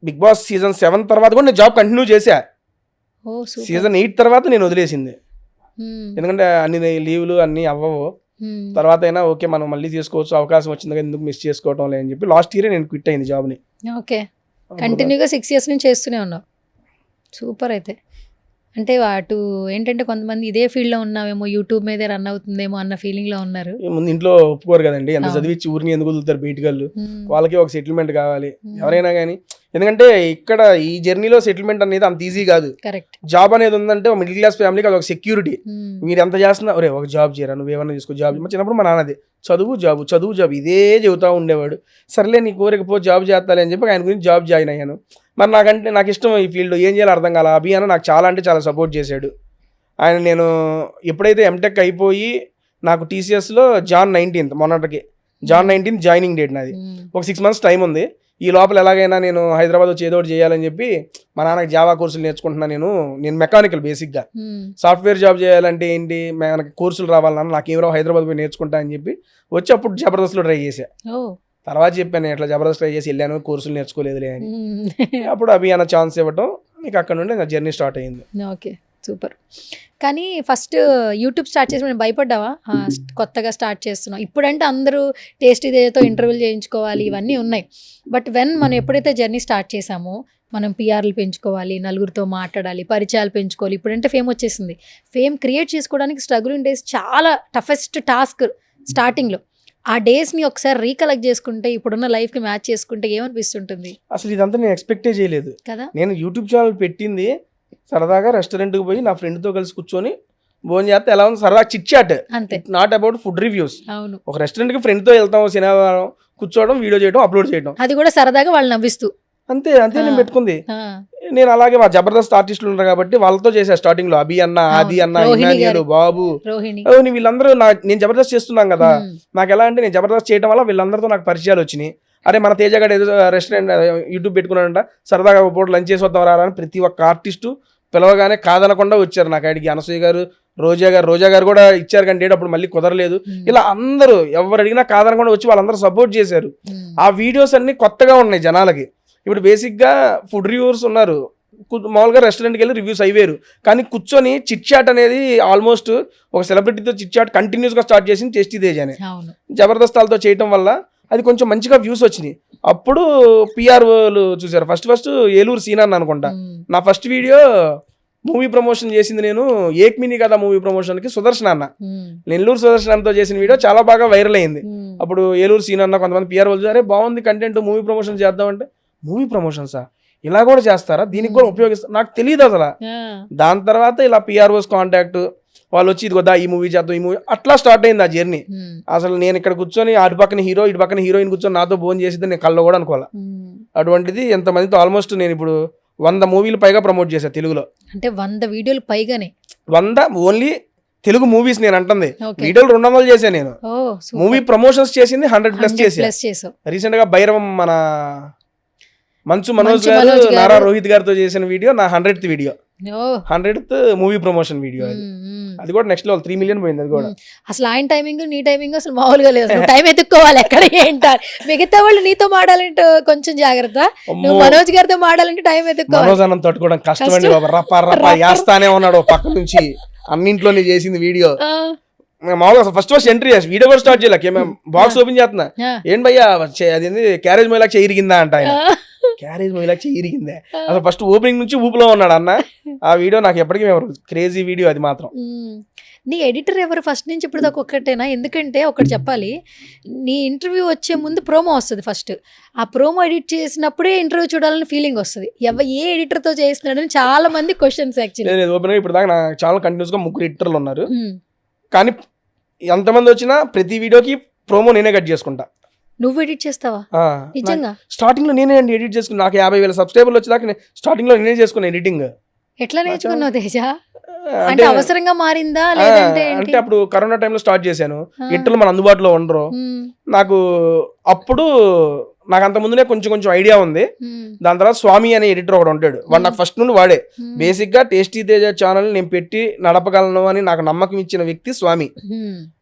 బిగ్ బాస్ సీజన్ 7 తర్వాత కూడా నేను జాబ్ కంటిన్యూ చేశా. సీజన్ 8 తర్వాత నేను వదిలేసింది, ఎందుకంటే అన్ని లీవ్లు అన్ని అవ్వవు. తర్వాత అయినా ఓకే మనం మళ్ళీ చేసుకోవచ్చు, అవకాశం వచ్చింది కదా ఎందుకు మిస్ చేసుకోవటం లేదని చెప్పి లాస్ట్ ఇయర్ నేను క్విట్ అయింది జాబ్ని. ఓకే. కంటిన్యూగా 6 years నుంచి చేస్తూనే ఉన్నావు. సూపర్. అయితే అంటే అటు ఏంటంటే కొంతమంది ఇదే ఫీల్డ్ లో ఉన్నావేమో, యూట్యూబ్ మీదే రన్ అవుతుందేమో అన్న ఫీలింగ్ లో ఉన్నారు. ముందు ఇంట్లో ఒప్పుకోరు కదండి, ఎంత చదివించి ఊరిని ఎందుకు వదులుతారు బయటికి వాళ్ళు, వాళ్ళకి ఒక సెటిల్మెంట్ కావాలి ఎవరైనా కానీ. ఎందుకంటే ఇక్కడ ఈ జర్నీలో సెటిల్మెంట్ అనేది అంత ఈజీ కాదు. కరెక్ట్. జాబ్ అనేది ఉందంటే ఒక మిడిల్ క్లాస్ ఫ్యామిలీకి అది ఒక సెక్యూరిటీ. మీరు ఎంత చేస్తున్నా ఒరే ఒక జాబ్ చేయరా, నువ్వేమన్నా తీసుకో జాబ్. చిన్నప్పుడు మా నాన్నది చదువు జాబ్ ఇదే చెబుతా ఉండేవాడు. సర్లే నీ కోరికపో జాబ్ చేస్తాలే అని చెప్పి ఆయన గురించి జాబ్ జాయిన్ అయ్యాను. మరి నాకు ఇష్టం ఈ ఫీల్డ్, ఏం చేయాలో అర్థం కాల. అభి అన్న నాకు చాలా అంటే చాలా సపోర్ట్ చేశాడు ఆయన. నేను ఎప్పుడైతే ఎంటెక్ అయిపోయి నాకు TCSలో Jan 19th మొన్నటికి Jan 19th జాయినింగ్ డేట్ నాది. ఒక 6 months టైం ఉంది. ఈ లోపల ఎలాగైనా నేను హైదరాబాద్ వచ్చి ఏదో ఒకటి చేయాలని చెప్పి మా నాన్నకి జావా కోర్సులు నేర్చుకుంటున్నా. నేను మెకానికల్ బేసిక్గా, సాఫ్ట్వేర్ జాబ్ చేయాలంటే ఏంటి మనకి కోర్సులు రావాలన్నా నాకు ఏమో హైదరాబాద్ పోయి నేర్చుకుంటా అని చెప్పి వచ్చి అప్పుడు జబర్దస్త్లో ట్రై చేశా. తర్వాత చెప్పాను ఇట్లా జబర్దస్త్ ట్రై చేసి వెళ్ళాను, కోర్సులు నేర్చుకోలేదులే అని. అప్పుడు అభి అన్న ఛాన్స్ ఇవ్వటం, మీకు అక్కడ నుండి నా జర్నీ స్టార్ట్ అయింది. Okay, super. కానీ ఫస్ట్ యూట్యూబ్ స్టార్ట్ చేసి భయపడ్డావా? కొత్తగా స్టార్ట్ చేస్తున్నావు ఇప్పుడంటే అందరూ టేస్టీ దేతో ఇంటర్వ్యూలు చేయించుకోవాలి, ఇవన్నీ ఉన్నాయి. బట్ మనం ఎప్పుడైతే జర్నీ స్టార్ట్ చేసామో మనం PRలు పెంచుకోవాలి, నలుగురితో మాట్లాడాలి, పరిచయాలు పెంచుకోవాలి. ఇప్పుడంటే ఫేమ్ వచ్చేసింది. ఫేమ్ క్రియేట్ చేసుకోవడానికి స్ట్రగులింగ్ డేస్ చాలా టఫెస్ట్ టాస్క్ స్టార్టింగ్లో. ఆ డేస్ని ఒకసారి రీకలెక్ట్ చేసుకుంటే ఇప్పుడున్న లైఫ్కి మ్యాచ్ చేసుకుంటే ఏమనిపిస్తుంటుంది? అసలు ఇదంతా నేను ఎక్స్పెక్టే చేయలేదు కదా. నేను యూట్యూబ్ ఛానల్ పెట్టింది సరదాగా రెస్టారెంట్కి పోయి నా ఫ్రెండ్తో కలిసి కూర్చొని భోజనం చేస్తే ఎలా ఉంది సరదా chit chat, not about food reviews. ఒక రెస్టారెంట్కి ఫ్రెండ్తో వెళ్తాం, శనివారం కూర్చోవడం, వీడియో చేయడం, అప్లోడ్ చేయడం, అది కూడా సరదాగా వాళ్ళు నవ్విస్తూ. అంతే నేను పెట్టుకుంది. నేను అలాగే మా జబర్దస్త్ ఆర్టిస్టులు ఉన్నారు కాబట్టి వాళ్ళతో చేసా స్టార్టింగ్ లో. అభి అన్న, ఆది అన్న, ఇమానియల్, బాబు, వీళ్ళందరూ నేను జబర్దస్త్ చేస్తున్నాం కదా. నాకు ఎలా అంటే నేను జబర్దస్త్ చేయడం వల్ల వీళ్ళందరితో నాకు పరిచయాలు వచ్చినాయి. అరే మన తేజగాడు ఏదో రెస్టారెంట్ యూట్యూబ్ పెట్టుకున్నాడంట, సరదాగా పూట లంచ్ చేసి వద్దాం రా అని ప్రతి ఒక్క ఆర్టిస్టు పిలవగానే కాదనకుండా వచ్చారు నా కాడికి. అనసూయ గారు, రోజా గారు కూడా ఇచ్చారు కానీ డేట్ అప్పుడు మళ్ళీ కుదరలేదు. ఇలా అందరూ ఎవరు అడిగినా కాదనకుండా వచ్చి వాళ్ళందరూ సపోర్ట్ చేశారు. ఆ వీడియోస్ అన్ని కొత్తగా ఉన్నాయి జనాలకి. ఇప్పుడు బేసిక్గా ఫుడ్ రివ్యూవర్స్ ఉన్నారు, మామూలుగా రెస్టారెంట్కి వెళ్ళి రివ్యూస్ అయ్యారు, కానీ కూర్చొని చిట్ చాట్ అనేది ఆల్మోస్ట్ ఒక సెలబ్రిటీతో చిట్ చాట్ కంటిన్యూస్గా స్టార్ట్ చేసింది టేస్టీ తేజ్ అని. అవును. జబర్దస్తాలతో చేయటం వల్ల అది కొంచెం మంచిగా వ్యూస్ వచ్చినాయి. అప్పుడు పిఆర్ఓలు చూసారు. ఫస్ట్ ఏలూరు సీన్ అన్న అనుకుంటా నా ఫస్ట్ వీడియో మూవీ ప్రమోషన్ చేసింది నేను ఏక్ మినీ కదా మూవీ ప్రమోషన్కి సుదర్శన్ అన్న, నెల్లూరు సుదర్శన్ అన్నతో చేసిన వీడియో చాలా బాగా వైరల్ అయింది. అప్పుడు ఏలూరు సీన్ అన్న కొంతమంది పిఆర్ఓలు అరే బాగుంది కంటెంట్, మూవీ ప్రమోషన్ చేద్దామంటే మూవీ ప్రమోషన్సా ఇలా కూడా చేస్తారా, దీనికి కూడా ఉపయోగిస్తారు, నాకు తెలియదు అసలు. దాని తర్వాత ఇలా పిఆర్ఓస్ కాంటాక్ట్ వాళ్ళు వచ్చి ఇది కదా ఈ మూవీ చేద్దాం, ఈ మూవీ అట్లా స్టార్ట్ అయింది ఆ జర్నీ. అసలు నేను ఇక్కడ కూర్చొని అటు పక్కన హీరో ఇటు పక్కన హీరోయిన్ కూర్చొని నాతో భోజనం చేసేది నేను కళ్ళలో కూడా అనుకోవాలి. అటువంటిది ఎంతమందితో ఆల్మోస్ట్ నేను ఇప్పుడు 100 మూవీలు పైగా ప్రమోట్ చేశాను తెలుగులో. అంటే 100 వీడియోలు పైగానే 100 ఓన్లీ తెలుగు మూవీస్ నేను అంటుంది. వీడియోలు 200 చేశాను నేను. మూవీ ప్రమోషన్స్ చేసింది 100+ చేశాను. రీసెంట్ గా భైరవం మన మంచు మనోజ్ గారు నారా రోహిత్ గారితో చేసిన వీడియో నా 100th video, 100th movie promotion video. అది కూడా నెక్స్ట్ లెవెల్ 3 million పోయింది. అది కూడా అసలు ఆయన టైమింగ్ నీ టైమింగ్ అసలు మామూలుగా లేదు. టైం ఎత్తుక్కోవాలి ఎక్కడ ఏంటారు. మిగతా వాళ్ళు నీతో మాడాలంటే కొంచెం జాగ్రత్త, నువ్వు మనోజ్ గారితో మాడాలంటే టైం ఎత్తుక్కోవాలి. మనోజ్ అన్నం తట్టుకోవడం కష్టమండి బాబా, రప్ప వేస్తానే ఉన్నాడు పక్క నుంచి. అన్నింట్లోనే చేసింది వీడియో. మామూలుగా ఫస్ట్ ఎంట్రీ చేసి వీడియో కూడా స్టార్ట్ చేయలేక బాక్స్ ఓపెన్ చేస్తున్నా, ఏంటి భయ్యా అది క్యారేజ్ మొయిలాక్ ఇరిగిందా అంట. ఆయన క్యారేజ్ మొయిలాక్ ఇరిగిందే అసలు ఫస్ట్ ఓపెనింగ్ నుంచి ఊపులో ఉన్నాడు అన్న. ఆ వీడియో నాకు ఎప్పటికీ క్రేజీ వీడియో అది మాత్రం. నీ ఎడిటర్ ఎవరు ఫస్ట్ నుంచి ఇప్పుడు దాకా ఒక్కటేనా? ఎందుకంటే ఒకటి చెప్పాలి, నీ ఇంటర్వ్యూ వచ్చే ముందు ప్రోమో వస్తుంది. ఫస్ట్ ఆ ప్రోమో ఎడిట్ చేసినప్పుడే ఇంటర్వ్యూ చూడాలని ఫీలింగ్ వస్తుంది. ఏ ఎడిటర్తో చేస్తున్నాడని చాలా మంది క్వశ్చన్స్. యాక్చువల్లీ ఓపెన్ ఇప్పుడు దాకా నా ఛానల్ కంటిన్యూస్గా 3 ఎడిటర్లు ఉన్నారు, కానీ ఎంతమంది వచ్చినా ప్రతి వీడియోకి ప్రోమో నేనే కట్ చేసుకుంటా. నువ్వు ఎడిట్ చేస్తావా నిజంగా? స్టార్టింగ్ లో నేనే ఎడిట్ చేసుకున్నా. నాకు 50,000 సబ్స్క్రైబర్లు వచ్చేదాకా స్టార్టింగ్ లో నేనే చేసుకున్నా ఎడిటింగ్. ఎట్లా నేర్చుకున్నావు తేజ? అంటే అవసరంగా మారిందా లేదంటే? అంటే అప్పుడు కరోనా టైంలో స్టార్ట్ చేశాను. ఎడిటర్లు మన అందుబాటులో ఉండరు నాకు. అప్పుడు నాకు అంత ముందునే కొంచెం ఐడియా ఉంది. దాని తర్వాత స్వామి అనే ఎడిటర్ ఒకడు ఉంటాడు, వాడు నాకు ఫస్ట్ నుండి వాడే. బేసిక్ గా టేస్టీ తేజ ఛానల్ నేను పెట్టి నడపగలను అని నాకు నమ్మకం ఇచ్చిన వ్యక్తి స్వామి.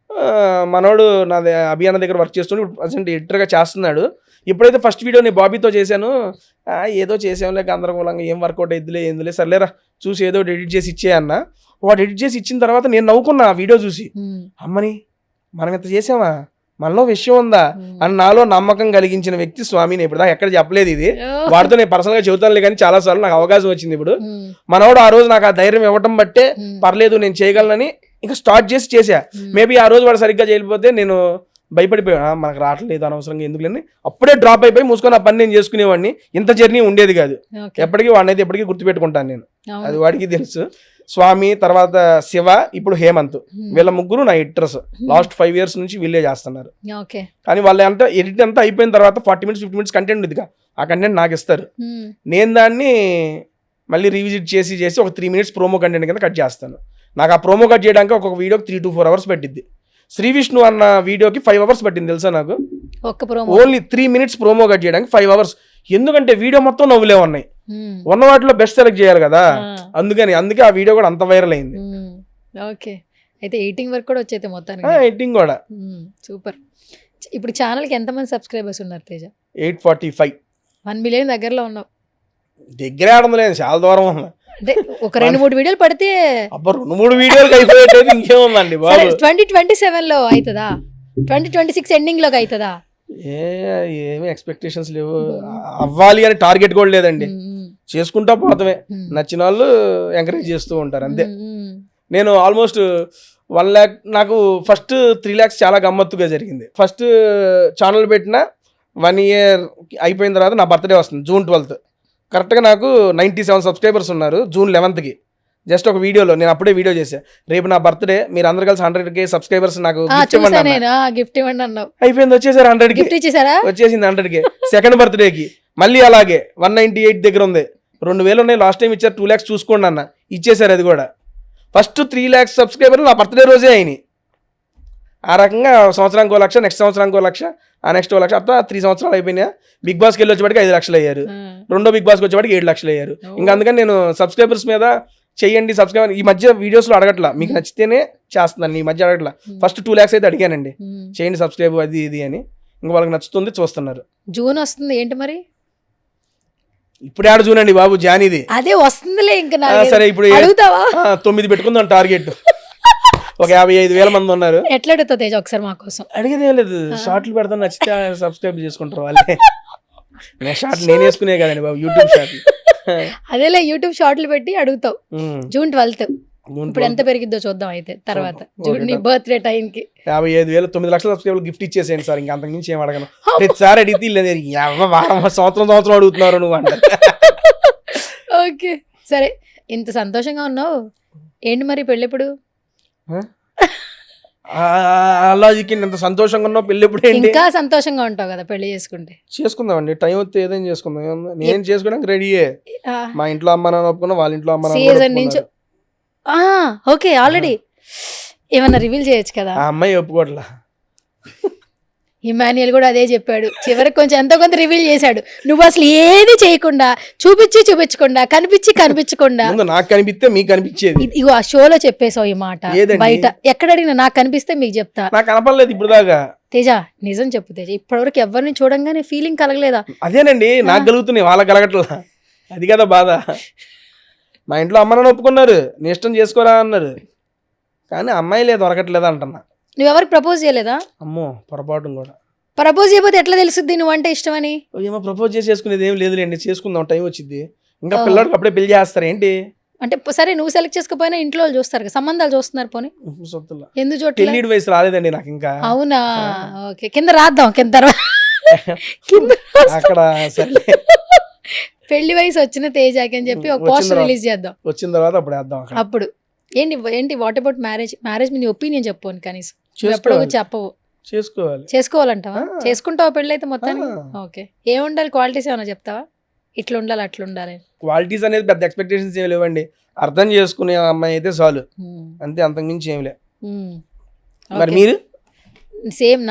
మనోడు నాది అభియాన దగ్గర వర్క్ చేస్తుండే, ఇప్పుడు ప్రజెంట్ ఎడిటర్గా చేస్తున్నాడు. ఎప్పుడైతే ఫస్ట్ వీడియో నేను బాబీతో చేశాను, ఏదో చేసాంలే గందరగోళంగా, ఏం వర్కౌట్ అయ్యిద్దిలే ఏందులే సర్లేరా చూసి ఏదో ఎడిట్ చేసి ఇచ్చే అన్న. వాడు ఎడిట్ చేసి ఇచ్చిన తర్వాత నేను నవ్వుకున్నా ఆ వీడియో చూసి. అమ్మని మనం ఇంత చేసామా, మనలో విషయం ఉందా అని నాలో నమ్మకం కలిగించిన వ్యక్తి స్వామి. నేను ఇప్పుడు దాకా ఎక్కడ చెప్పలేదు ఇది, వాడితో నేను పర్సనల్గా చెబుతానులే, కానీ చాలా సార్లు నాకు అవకాశం వచ్చింది. ఇప్పుడు మనోడు ఆ రోజు నాకు ఆ ధైర్యం ఇవ్వటం బట్టే పర్లేదు నేను చేయగలనని ఇంకా స్టార్ట్ చేసా. మేబీ ఆ రోజు వాడు సరిగ్గా చేయకపోతే నేను భయపడిపోయాను, మనకు రావట్లేదు అనవసరంగా ఎందుకు లేని అప్పుడే డ్రాప్ అయిపోయి మూసుకొని ఆ పని నేను చేసుకునేవాడిని. ఇంత జర్నీ ఉండేది కాదు. ఎప్పటికీ వాడిని అయితే ఎప్పటికీ గుర్తుపెట్టుకుంటాను నేను, అది వాడికి తెలుసు. స్వామి తర్వాత శివ, ఇప్పుడు హేమంత్, వీళ్ళ ముగ్గురు నా ఎడిటర్స్. లాస్ట్ 5 years నుంచి వీళ్ళే చేస్తున్నారు. కానీ వాళ్ళు అంతా ఎడిట్ అంతా అయిపోయిన తర్వాత 40 minutes 50 minutes కంటెంట్ ఉంది, ఆ కంటెంట్ నాకు ఇస్తారు. నేను దాన్ని మళ్ళీ రివిజిట్ చేసి ఒక 3 minutes ప్రోమో కంటెంట్ కింద కట్ చేస్తాను. నాకు ఆ ప్రోమో కట్ చేయడానికి ఒక్కొక్క వీడియోకి 3 to 4 hours పట్టిద్ది. శ్రీ విష్ణు అన్న వీడియోకి 5 hours పట్టింది తెలుసా నాకు. ఓన్లీ 3 minutes ప్రోమో కట్ చేయడానికి 5 hours. ఎందుకంటే వీడియో మొత్తం నవ్వులే ఉన్నాయి, ఉన్న వాటిలో బెస్ట్ సెలెక్ట్ చేయాలి కదా, అందుకే ఆ వీడియో కూడా అంత వైరల్ అయింది. ఓకే, అయితే ఎడిటింగ్ వర్క్ కూడా వచ్చేది మొత్తానికి. ఎడిటింగ్ కూడా సూపర్. ఇప్పుడు ఛానల్కి ఎంతమంది సబ్స్క్రైబర్స్ ఉన్నారు తేజ? 845. 1 million దగ్గరలో ఉన్నావు. దగ్గర ఆడలేదు, చాలా దూరం ఉన్నా. అంటే ఒక 2-3 వీడియోలు పడితే 2-3 వీడియోలు అయిపోయేది ఇంకేముందండి బాబు. 2027లో అవుతుందా? 2026 ఎండింగ్ లోకి అవుతుందా? ఏమి ఎక్స్పెక్టేషన్స్ లేవు, అవ్వాలి అని టార్గెట్ కూడా లేదండి. చేసుకుంటా పోతామే, నచ్చిన వాళ్ళు ఎంకరేజ్ చేస్తూ ఉంటారు అంతే. నేను ఆల్మోస్ట్ 1 lakh, నాకు ఫస్ట్ 3 lakhs చాలా గమ్మత్తుగా జరిగింది. ఫస్ట్ ఛానల్ పెట్టిన 1 year అయిపోయిన తర్వాత నా బర్త్డే వస్తుంది, June 12th. కరెక్ట్గా నాకు 97 సబ్స్క్రైబర్స్ ఉన్నారు. June 11th జస్ట్ ఒక వీడియోలో నేను అప్పుడే వీడియో చేశాను, రేపు నా బర్త్డే, మీరు అందరు కలిసి 100K సబ్స్క్రైబర్స్ నాకు గిఫ్ట్ ఇవ్వండి అన్నావు. అయిపోయింది, వచ్చేసారు 100K, వచ్చేసింది 100K. సెకండ్ బర్త్డేకి మళ్ళీ అలాగే 198 దగ్గర ఉంది. 2000 ఉన్నాయి, లాస్ట్ టైం ఇచ్చారు 2 lakhs చూసుకోండి అన్న, ఇచ్చేసారు అది కూడా. ఫస్ట్ 3 lakhs సబ్స్క్రైబర్లు నా బర్త్డే రోజే అయినాయి. ఆ రకంగా సంవత్సరానికి 1 లక్ష, నెక్స్ట్ సంవత్సరానికి 1 లక్ష, ఆ నెక్స్ట్ 1 లక్ష, అట్లా 3 సంవత్సరాలు అయిపోయినా. బిగ్ బాస్కి వెళ్ళి వచ్చేవాడికి 5 లక్షలు అయ్యారు, రెండో బిగ్ బాస్కి వచ్చేవాడికి 7 లక్షలు అయ్యారు. ఇంకా అందుకని నేను సబ్స్క్రైబర్స్ మీద చెయ్యండి సబ్స్క్రైబర్ ఈ మధ్య వీడియోస్లో అడగట్లా, మీకు నచ్చితేనే చేస్తున్నాను, ఈ మధ్య అడగట్లా. ఫస్ట్ 2 lakhs అయితే అడిగానండి, చేయండి సబ్స్క్రైబ్ అది ఇది అని. ఇంకా వాళ్ళకి నచ్చుతుంది, చూస్తున్నారు. జూన్ వస్తుంది ఏంటి మరి? ఇప్పుడు ఆడ చూడండి బాబు జానీది. అదే వస్తుందిలే ఇంకా సరే ఇప్పుడు అడుగుతావా? 9 పెట్టుకుందాం టార్గెట్. ఒక 55,000 మంది ఉన్నారు. ఎట్లా అడుగుతావు తేజ ఒకసారి మా కోసం? అడిగేది ఏం లేదు, షార్ట్లు పెడతాను, నచ్చితే సబ్స్క్రైబ్ చేసుకుంటారు వాళ్ళే. నేను షార్ట్ నేను వేసుకునే కదండి బాబు, యూట్యూబ్ షార్ట్లు. అదేలే యూట్యూబ్ షార్ట్లు పెట్టి అడుగుతావు. జూన్ 12 ఇప్పుడు ఎంత పెరిగిద్దో చూద్దాం అయితే తర్వాత జూన్ నీ బర్త్డే టైంకి. 55,000 9 లక్షల సబ్స్క్రైబర్లు గిఫ్ట్ ఇచ్చేసేయండి సార్, ఇంకా అంతకు మించి ఏం అడగను. ప్రతిసారి అడిగితే లేదు సంవత్సరం అడుగుతున్నారు నువ్వు అంటే. ఓకే సరే, ఇంత సంతోషంగా ఉన్నావు ఏంటి మరి పెళ్ళెప్పుడు? అలాజికి ఇంత సంతోషంగా ఉన్నావు, పెళ్ళి ఎప్పుడు ఏంటి? ఇంకా సంతోషంగా ఉంటావు కదా పెళ్లి చేసుకుంటే. చేసుకుందామండి, టైం వస్తే ఏదైనా చేసుకుందాం. నేను చేసుకోవడానికి రెడీయే. మా ఇంట్లో అమ్మ నాన్న ఒప్పుకున్నా, వాళ్ళ ఇంట్లో అమ్మ సీజన్ నుంచి. ఓకే ఆల్రెడీ ఏమన్నా రివీల్ చేయొచ్చు కదా. ఆ అమ్మాయి ఒప్పుకోవట్లా. ఇమాన్యుయల్ కూడా అదే చెప్పాడు, చివరికి కొంచెం ఎంతో కొంత రివీల్ చేశాడు. నువ్వు అసలు ఏది చేయకుండా చూపించకుండా కనిపించకుండా నాకు కనిపిస్తే మీకు కనిపించేది. ఇగో ఆ షోలో చెప్పేసావు ఈ మాట. బయట ఎక్కడ అడిగినా నాకు కనిపిస్తే మీకు చెప్తా. నాకు కనపడలేదు ఇప్పుడు దాకా. తేజ నిజం చెప్పు తేజ, ఇప్పటివరకు ఎవరిని చూడంగానే ఫీలింగ్ కలగలేదా? అదేనండి నాకు కలుగుతున్నాయి, వాళ్ళకి కలగట్లా. అది కదా బాధ. మా ఇంట్లో అమ్మని ఒప్పుకున్నారు, నీ ఇష్టం చేసుకోరా అన్నారు, కానీ అమ్మాయిలే దొరకట్లేదు అంటున్నా. నువ్వెవరికి ప్రపోజ్ చేయలేదా? అమ్మో పొరపాటు కూడా. ప్రపోజ్ చేయకపోతే ఎట్లా తెలుసుద్ది నువ్వు అంటే ఇష్టమని? ఏమో ప్రపోజ్ చేసుకునేది ఏం లేదులేండి, చేసుకుందాం టైం వచ్చింది. ఇంకా పిల్లడికి అప్పుడే పెళ్లి చేస్తారు ఏంటి? అంటే సరే నువ్వు సెలెక్ట్ చేసుకోపోయినా ఇంట్లో వాళ్ళు చూస్తారు కదా, సంబంధాలు చూస్తున్నారు. పోనీ ఎందుకు చూడలేదు? పెళ్లి వయసు రాలేదండి నాకు ఇంకా. అవునా? ఓకే కింద రాద్దాం కింద తర్వాత అక్కడ సరే పెళ్లి వయసు వచ్చిన తేజాకి అని చెప్పి ఒక పోస్టర్ రిలీజ్ చేద్దాం. వచ్చిన తర్వాత అప్పుడు వేద్దాం. అప్పుడు ఏంటి వాట్ అబౌట్ మ్యారేజ్ మీద ఒపీనియన్ చెప్పు కనీసం. ఎప్పుడో చెప్పవు. చేసుకోవాలంటావా? చేసుకుంటావా పెళ్ళి అయితే మొత్తానికి? ఓకే, ఏం ఉండాలి క్వాలిటీస్ ఏమైనా చెప్తావా? ఇట్లా ఉండాలి అట్లా ఉండాలి. క్వాలిటీస్ అనేది పెద్ద ఎక్స్పెక్టేషన్స్ ఏమి లేవండి, అర్థం చేసుకునే అమ్మాయి అయితే చాలు, అంతే, అంతకు మించి ఏమి లే. మరి మీరు? సేమ్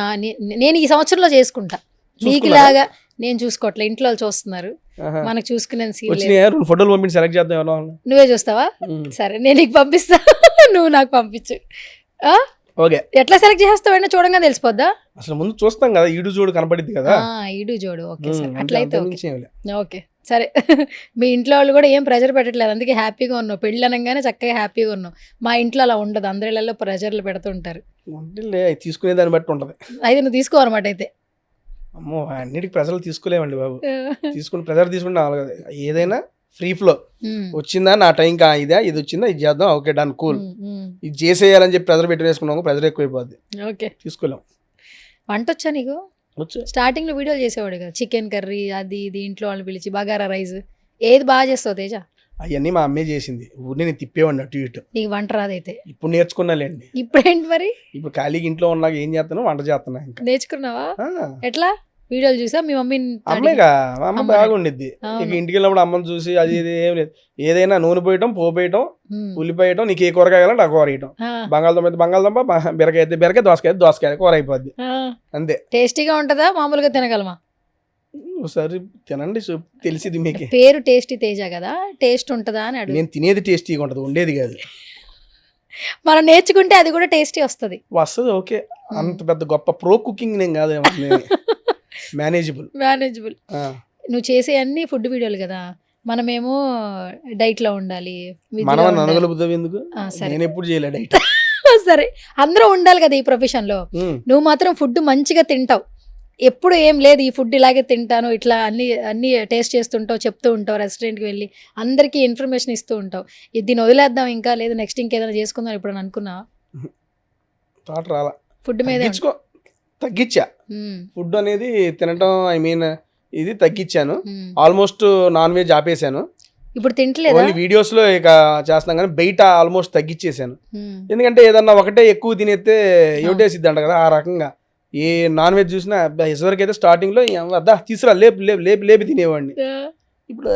నేను ఈ సంవత్సరంలో చేసుకుంటా. నీకులాగా నేను చూసుకోవట్లే, ఇంట్లో వాళ్ళు చూస్తున్నారు, మనకు చూసుకునే ఫోటోలు పంపించి సెలెక్ట్ చేద్దాం. నువ్వే చూస్తావా? సరే నేను నీకు పంపిస్తా, నువ్వు నాకు పంపించు. ఓకే, ఎట్లా సెలెక్ట్ చేస్తావైనా చూడంగా తెలిసిపోద్దా? అసలు ముందు చూస్తాం కదా, ఈడు జోడు కనపడిద్ది కదా. ఈడు జోడు. ఓకే సరే, అట్లయితే ఓకే సరే. మీ ఇంట్లో వాళ్ళు కూడా ఏం ప్రెజర్ పెట్టట్లేదు, అందుకే హ్యాపీగా ఉన్నావు. పెళ్ళి అనగానే చక్కగా హ్యాపీగా ఉన్నావు. మా ఇంట్లో అలా ఉండదు, అందరిలో ప్రెజర్లు పెడుతుంటారు. తీసుకునే దాన్ని బట్టి ఉంటది. అయితే నువ్వు తీసుకోవన్నమాట అయితే. అమ్మో అన్నిటికి ప్రెజర్లు తీసుకోలేమండి బాబు. తీసుకుని ప్రెజర్ తీసుకుంటే ఏదైనా ఫ్రీ ఫ్లో వచ్చిందా, నా టైం కా ఇదే, ఇది వచ్చిందా ఇది చేద్దాం, ఓకే డన్ కూల్, ఇది చేసేయాలని చెప్పి ప్రెజర్ పెట్టి వేసుకున్నాము, ప్రెజర్ ఎక్కువైపోద్ది. ఓకే తీసుకోలేం. వంట వచ్చా నీకు? స్టార్టింగ్ లో వీడియోలు చేసేవాడు కదా, చికెన్ కర్రీ అది ఇది, ఇంట్లో వాళ్ళని పిలిచి బగారా రైస్, ఏది బాగా చేస్తావు తేజ? అవన్నీ మా అమ్మే చేసింది, ఊరిని నేను తిప్పేవాడిని అటు ఇటు. నీకు వంట రాదైతే? ఇప్పుడు నేర్చుకున్నాలేండి. ఇప్పుడు ఏంటి మరి? ఇప్పుడు ఖాళీగా ఇంట్లో ఉన్నాక ఏం చేస్తాను, వంట చేస్తున్నా. ఇంకా నేర్చుకున్నావా? ఎట్లా? వీడియోలు చూసా మీ మమ్మీ? అమ్మేగా, మా అమ్మ బాగుండిద్ది. ఇక ఇంటికి వెళ్ళినప్పుడు అమ్మని చూసి అది ఇది ఏం లేదు, ఏదైనా నూనె పోయటం, పోపేయటం, ఉల్లిపోయటం, నీకు ఏ కూరగాయ కావాలంటే ఆ కూర వేయటం, బంగాళదుంప అయితే బంగాళదుంప, బీరకాయ అయితే బీరకాయ, దోసకాయ అయితే దోసకాయ, కూర అయిపోద్ది అంతే. టేస్టీగా ఉంటుందా? మామూలుగా తినగలమా? ఒకసారి తినండి తెలిసింది మీకు. పేరు టేస్టీ తేజ కదా, టేస్ట్ ఉంటుందా అని అడుగు. నేను తినేది టేస్టీగా ఉంటుంది, ఉండేది కాదు. మనం నేర్చుకుంటే అది కూడా టేస్టీ వస్తుంది. ఓకే, అంత పెద్ద గొప్ప ప్రో కుకింగ్ నేను కాదు, మేనేజబుల్. నువ్వు చేసే అన్ని ఫుడ్ వీడియోలు కదా, మనమేమో డైట్ లో ఉండాలి. మనం అనగలుగుతావు ఎందుకు? నేను ఎప్పుడు చేయలే డైట్. సరే అందరూ ఉండాలి కదా ఈ ప్రొఫెషన్ లో. నువ్వు మాత్రం ఫుడ్ మంచిగా తింటావు, ఎప్పుడు ఏం లేదు ఈ ఫుడ్ ఇలాగే తింటాను ఇట్లా అన్ని టేస్ట్ చేస్తుంటావు, చెప్తూ ఉంటావు, రెస్టారెంట్కి వెళ్ళి అందరికీ ఇన్ఫర్మేషన్ ఇస్తూ ఉంటావు. దీన్ని వదిలేద్దాం ఇంకా లేదు నెక్స్ట్ ఇంకేదైనా చేసుకుందాం ఇప్పుడు అనుకున్నావా? థాట్ రాలా. ఫుడ్ మీద తగ్గించా, ఫుడ్ అనేది తినటం, ఇది తగ్గించాను. ఆల్మోస్ట్ నాన్ వెజ్ ఆపేసాను, ఇప్పుడు తింటలేదు. వీడియోస్ లో ఇక చేస్తున్నాం కానీ బయట ఆల్మోస్ట్ తగ్గించేసాను. ఎందుకంటే ఏదన్నా ఒకటే ఎక్కువ తినేస్తే ఏటేసిద్ది అంట కదా, ఆ రకంగా ఏ నాన్ వెజ్ చూసినా ఇదివరకు అయితే స్టార్టింగ్ లో తీసుకురా లేపి తినేవాడిని. ఇప్పుడు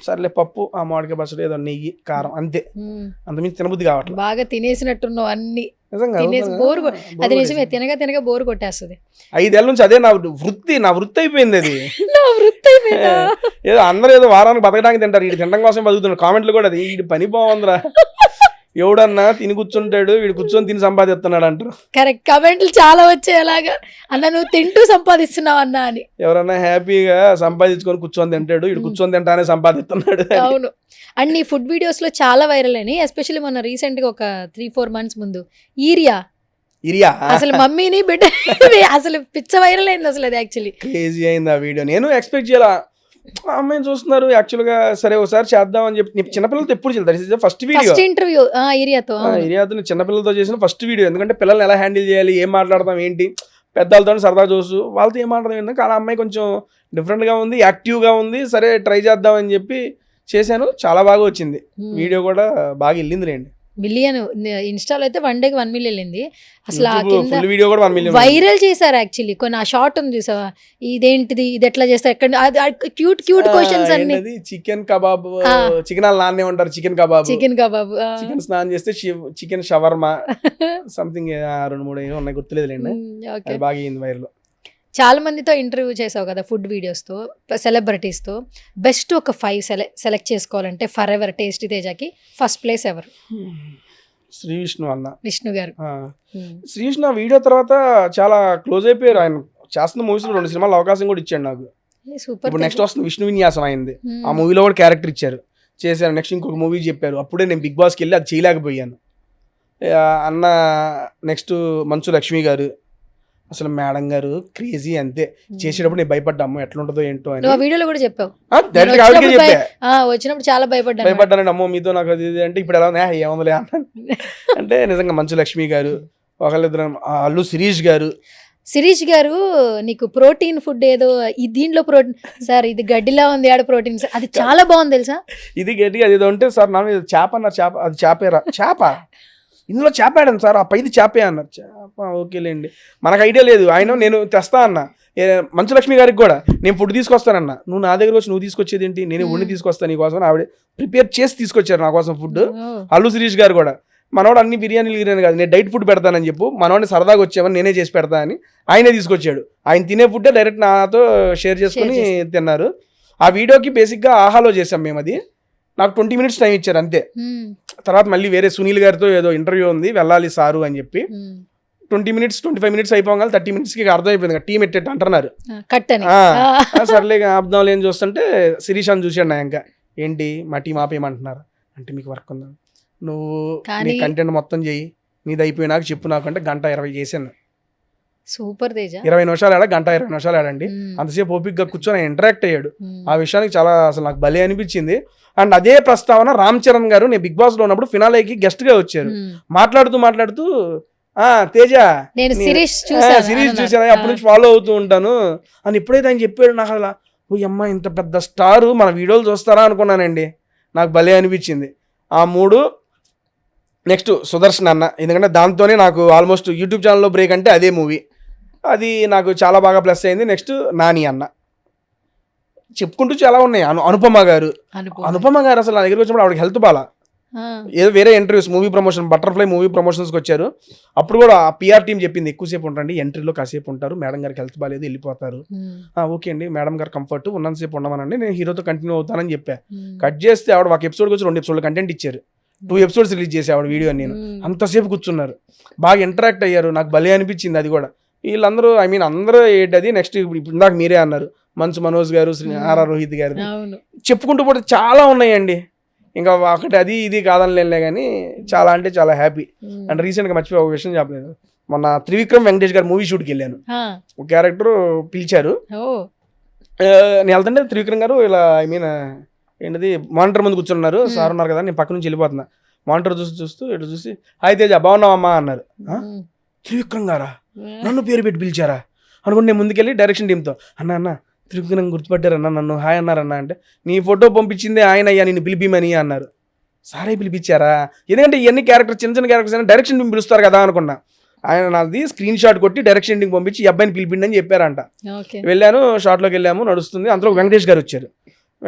సర్లే పప్పు, ఆ మామిడికాయ పచ్చడి, ఏదో నెయ్యి, కారం, అంతే, అంతమించి తినబుద్ధి కావట్లేదు. బాగా తినేసినట్టున్నావు అన్ని. అది నిజమే, తినగా బోరు కొట్టేస్తుంది. 5 ఏళ్ళ నుంచి అదే నా వృత్తి అయిపోయింది. అది ఏదో అందరూ ఏదో వారానికి బతకడానికి తింటారు, ఇది తినడం కోసం బతుకుతున్నారు. కామెంట్లు కూడా అది ఈ పని బాగుందిరా, ఎవడన్నా తిని కూర్చుంటాడు, వీడు కూర్చొని తిని సంపాదిస్తున్నాడు అంటారు. కరెక్ట్, కమెంట్లు చాలా వచ్చాయి అలాగా, అన్న నువ్వు తింటూ సంపాదిస్తున్నావు అన్న అని. ఎవరన్నా హ్యాపీగా సంపాదించుకొని కూర్చొని తింటాడు, వీడు కూర్చొని తింటానే సంపాదిస్తున్నాడు. అవును. అండ్ నీ ఫుడ్ వీడియోస్ లో చాలా వైరల్ అయినాయి, ఎస్పెషల్లీ మొన్న రీసెంట్ గా ఒక 3-4 months ముందు ఇరియా అసలు మమ్మీని బిడ్డ అసలు పిచ్చ వైరల్ అయింది అసలు. అది యాక్చువల్లీ క్రేజీ అయింది ఆ వీడియో. నేను ఎక్స్పెక్ట్ చేయాల, అమ్మాయిని చూస్తున్నారు యాక్చువల్గా, సరే ఒకసారి చేద్దామని చెప్పి. చిన్నపిల్లలతో ఎప్పుడు చేయాలి, ఫస్ట్ వీడియో ఫస్ట్ ఇంటర్వ్యూ ఇరియాతో చిన్నపిల్లలతో చేసిన ఫస్ట్ వీడియో. ఎందుకంటే పిల్లల్ని ఎలా హ్యాండిల్ చేయాలి, ఏం మాట్లాడతాం ఏంటి, పెద్దలతో సరదా చూసు వాళ్ళతో ఏం మాట్లాడదాం ఏంటంటే, ఆ అమ్మాయి కొంచెం డిఫరెంట్గా ఉంది, యాక్టివ్గా ఉంది, సరే ట్రై చేద్దామని చెప్పి చేశాను. చాలా బాగా వచ్చింది వీడియో కూడా, బాగా వెళ్ళింది లేండి. మిలియన్ ఇన్స్టాలో అయితే 1 day 1 million వెళ్ళింది అసలు. ఆ కింద వీడియో కూడా 1 million వైరల్ చేశారు యాక్చువల్లీ. కొన్ని ఆ షార్ట్ ఉంది చూసావా, ఇదేంటిది, ఇది ఎట్లా చేస్తారు, ఎక్కడ క్యూట్ క్వశ్చన్స్ అన్ని. చికెన్ కబాబ్, చికెన్ నాన్నే ఉంటారు, చికెన్ కబాబ్, చికెన్ స్నానం చేస్తే చికెన్ షవర్మా సంథింగ్ 2-3 ఉన్నాయి, గుర్తులేదు లేండి. అది బాగా అయింది వైరల్. చాలా మందితో ఇంటర్వ్యూ చేసావు కదా ఫుడ్ వీడియోస్తో, సెలబ్రిటీస్తో. బెస్ట్ ఒక 5 సెలెక్ట్ చేసుకోవాలంటే ఫర్ ఎవర్ టేస్టీ తేజాకి ఫస్ట్ ప్లేస్ ఎవరు? శ్రీ విష్ణు అన్న, విష్ణు గారు. శ్రీ విష్ణు ఆ వీడియో తర్వాత చాలా క్లోజ్ అయిపోయారు. ఆయన చేస్తున్న మూవీస్ లో 2 సినిమాలు అవకాశం కూడా ఇచ్చాడు నాకు. సూపర్. ఇప్పుడు నెక్స్ట్ వస్తుంది విష్ణు విన్యాసం అయింది, ఆ మూవీలో కూడా క్యారెక్టర్ ఇచ్చారు, చేశారు. నెక్స్ట్ ఇంకొక మూవీ చెప్పారు, అప్పుడే నేను బిగ్ బాస్కి వెళ్ళి అది చేయలేకపోయాను. అన్న నెక్స్ట్ మంచు లక్ష్మి గారు, అసలు మేడం గారు క్రేజీ, అంతే. చేసేటప్పుడు నేను భయపడ్డాము ఎట్లా ఉంటుందో ఏంటో అని. వీడియోలో కూడా చెప్పావు, వచ్చినప్పుడు చాలా భయపడ్డానండి. అమ్మో మీతో నాకు అది అంటే ఇప్పుడు ఎలా ఏముందిలే అంటే నిజంగా మంచు లక్ష్మి గారు, ఒకళ్ళిద్దరు అల్లు శిరీష్ గారు. శిరీష్ గారు నీకు ప్రోటీన్ ఫుడ్ ఏదో దీంట్లో ప్రోటీన్ సార్, ఇది గడ్డిలా ఉంది ఆడ ప్రోటీన్, అది చాలా బాగుంది తెలుసా. ఇది గడ్డి అది ఏదో ఉంటే సార్ నా మీద చేప అన్నారు, చేప అది చేపేరా, చేప ఇందులో చేపాడాను సార్, ఆ పైది చేపే అన్నారు. చేప ఓకేలేండి, మనకు ఐడియా లేదు. ఆయన నేను తెస్తా అన్న మంచు లక్ష్మి గారికి కూడా, నేను ఫుడ్ తీసుకొస్తానన్నా, నువ్వు నా దగ్గర వచ్చి నువ్వు తీసుకొచ్చేది ఏంటి, నేను ఉండి తీసుకొస్తాను నీకోసం. ఆవిడ ప్రిపేర్ చేసి తీసుకొచ్చారు నా కోసం ఫుడ్. అల్లు శిరీష్ గారు కూడా, మనవాడు అన్ని బిర్యానీలు కాదు, నేను డైట్ ఫుడ్ పెడతానని చెప్పు, మనవాడిని సరదాగా వచ్చామని నేనే చేసి పెడతా అని ఆయనే తీసుకొచ్చాడు. ఆయన తినే ఫుడ్డే డైరెక్ట్ నాతో షేర్ చేసుకుని తిన్నారు. ఆ వీడియోకి బేసిక్గా ఆహాలో చేసాం మేము. అది నాకు 20 minutes టైం ఇచ్చారు అంతే. తర్వాత మళ్ళీ వేరే సునీల్ గారితో ఏదో ఇంటర్వ్యూ ఉంది, వెళ్ళాలి సారు అని చెప్పి 20 minutes 25 minutes అయిపోగా 30 minutesకి అర్థమైపోయింది టీం ఎట్టేట్టు అంటున్నారు. సర్లే అర్థం ఏం చూస్తుంటే శిరీష్ అని చూసాడు నా, ఇంకా ఏంటి మా టీం ఆపేయమంటున్నారు అంటే, మీకు వర్క్ ఉందా, నువ్వు నీ కంటెంట్ మొత్తం చెయ్యి, నీది అయిపోయినాక చెప్పు నాకు అంటే 1:20 చేశాను. సూపర్ తేజ. 20 నిమిషాలు ఆడా, 1:20 నిమిషాలు ఆడండి. అంతసేపు ఓపిక్గా కూర్చొని ఇంటరాక్ట్ అయ్యాడు. ఆ విషయానికి చాలా అసలు నాకు భలే అనిపించింది. అండ్ అదే ప్రస్తావన రామ్ చరణ్ గారు నేను బిగ్ బాస్ లో ఉన్నప్పుడు ఫినాలేకి గెస్ట్ గా వచ్చారు. మాట్లాడుతూ తేజ సిరీస్ చూసాను, అప్పటి నుంచి ఫాలో అవుతూ ఉంటాను అని ఎప్పుడైతే ఆయన చెప్పాడు, నాకు అలా ఓ అమ్మ ఇంత పెద్ద స్టార్ మన వీడియోలు చూస్తారా అనుకున్నానండి. నాకు భలే అనిపించింది. ఆ 3 నెక్స్ట్ సుదర్శన్ అన్న, ఎందుకంటే దాంతోనే నాకు ఆల్మోస్ట్ యూట్యూబ్ ఛానల్లో బ్రేక్ అంటే అదే మూవీ, అది నాకు చాలా బాగా ప్లస్ అయింది. నెక్స్ట్ నాని అన్న, చెప్పుకుంటూ చాలా ఉన్నాయి. అనుపమ గారు అసలు నా దగ్గరికి వచ్చినప్పుడు ఆవిడకి హెల్త్ బాగా, ఏదో వేరే interviews movie promotion butterfly movie ప్రమోషన్స్కి వచ్చారు. అప్పుడు కూడా ఆ పిఆర్ టీం చెప్పింది ఎక్కువసేపు ఉంటారండి, ఎంట్రీలో కాసేపు ఉంటారు, మేడం గారికి హెల్త్ బాగాలేదు వెళ్ళిపోతారు. ఓకే అండి, మేడం గారు కంఫర్ట్ ఉన్నంతసేపు ఉండమనండి, నేను హీరోతో కంటిన్యూ అవుతానని చెప్పా. కట్ చేస్తే ఆవిడ ఒక ఎపిసోడ్కి వచ్చి 2 episodes కంటెంట్ ఇచ్చారు. 2 episodes రిలీజ్ చేసి ఆవిడ వీడియో. నేను అంతసేపు కూర్చున్నారు, బాగా ఇంటరాక్ట్ అయ్యారు, నాకు భలే అనిపించింది. అది కూడా వీళ్ళందరూ అందరూ ఏంటది. నెక్స్ట్ ఇప్పుడు ఇందాక మీరే అన్నారు మంచు మనోజ్ గారు, ఆర్ఆర్ రోహిత్ గారు, చెప్పుకుంటూ పోతే చాలా ఉన్నాయండి. ఇంకా ఒకటి అది ఇది కాదనిలే కానీ చాలా అంటే చాలా హ్యాపీ. అండ్ రీసెంట్గా మర్చిపోయి ఒక విషయం చెప్పలేదు, మొన్న త్రివిక్రమ్ వెంకటేష్ గారు మూవీ షూట్కి వెళ్ళాను. ఒక క్యారెక్టర్ పిలిచారు, నేను వెళ్తుంటే త్రివిక్రమ్ గారు ఇలా ఏంటిది మానిటర్ ముందు కూర్చున్నారు, సార్ ఉన్నారు కదా, నేను పక్క నుంచి వెళ్ళిపోతున్నా. మానిటర్ చూస్తూ ఇటు చూసి హాయ్ తేజ బాగున్నావమ్మా అన్నారు. త్రివిక్రమ్ గారా, నన్ను పేరు పెట్టి పిలిచారా అనుకుంటే నేను ముందుకెళ్ళి డైరెక్షన్ టీంతో అన్న త్రివిక్రమ్ గుర్తుపట్టారన్నా, నన్ను హాయ్ అన్నారన్నా అంటే, నీ ఫోటో పంపించిందే ఆయన అయ్యా, నిన్ను పిలిపిమని అన్నారు. సారే పిలిపించారా, ఎందుకంటే ఇవన్నీ క్యారెక్టర్స్ చిన్న చిన్న క్యారెక్టర్స్ అయినా డైరెక్షన్ టీం పిలుస్తారు కదా అనుకున్నా. ఆయన నాది స్క్రీన్ షాట్ కొట్టి డైరెక్షన్ టీంకి పంపించి ఈ అబ్బాయిని పిలిపిండి అని చెప్పారంట. వెళ్ళాను, షాట్లోకి వెళ్ళాము, నడుస్తుంది. అందులో వెంకటేష్ గారు వచ్చారు.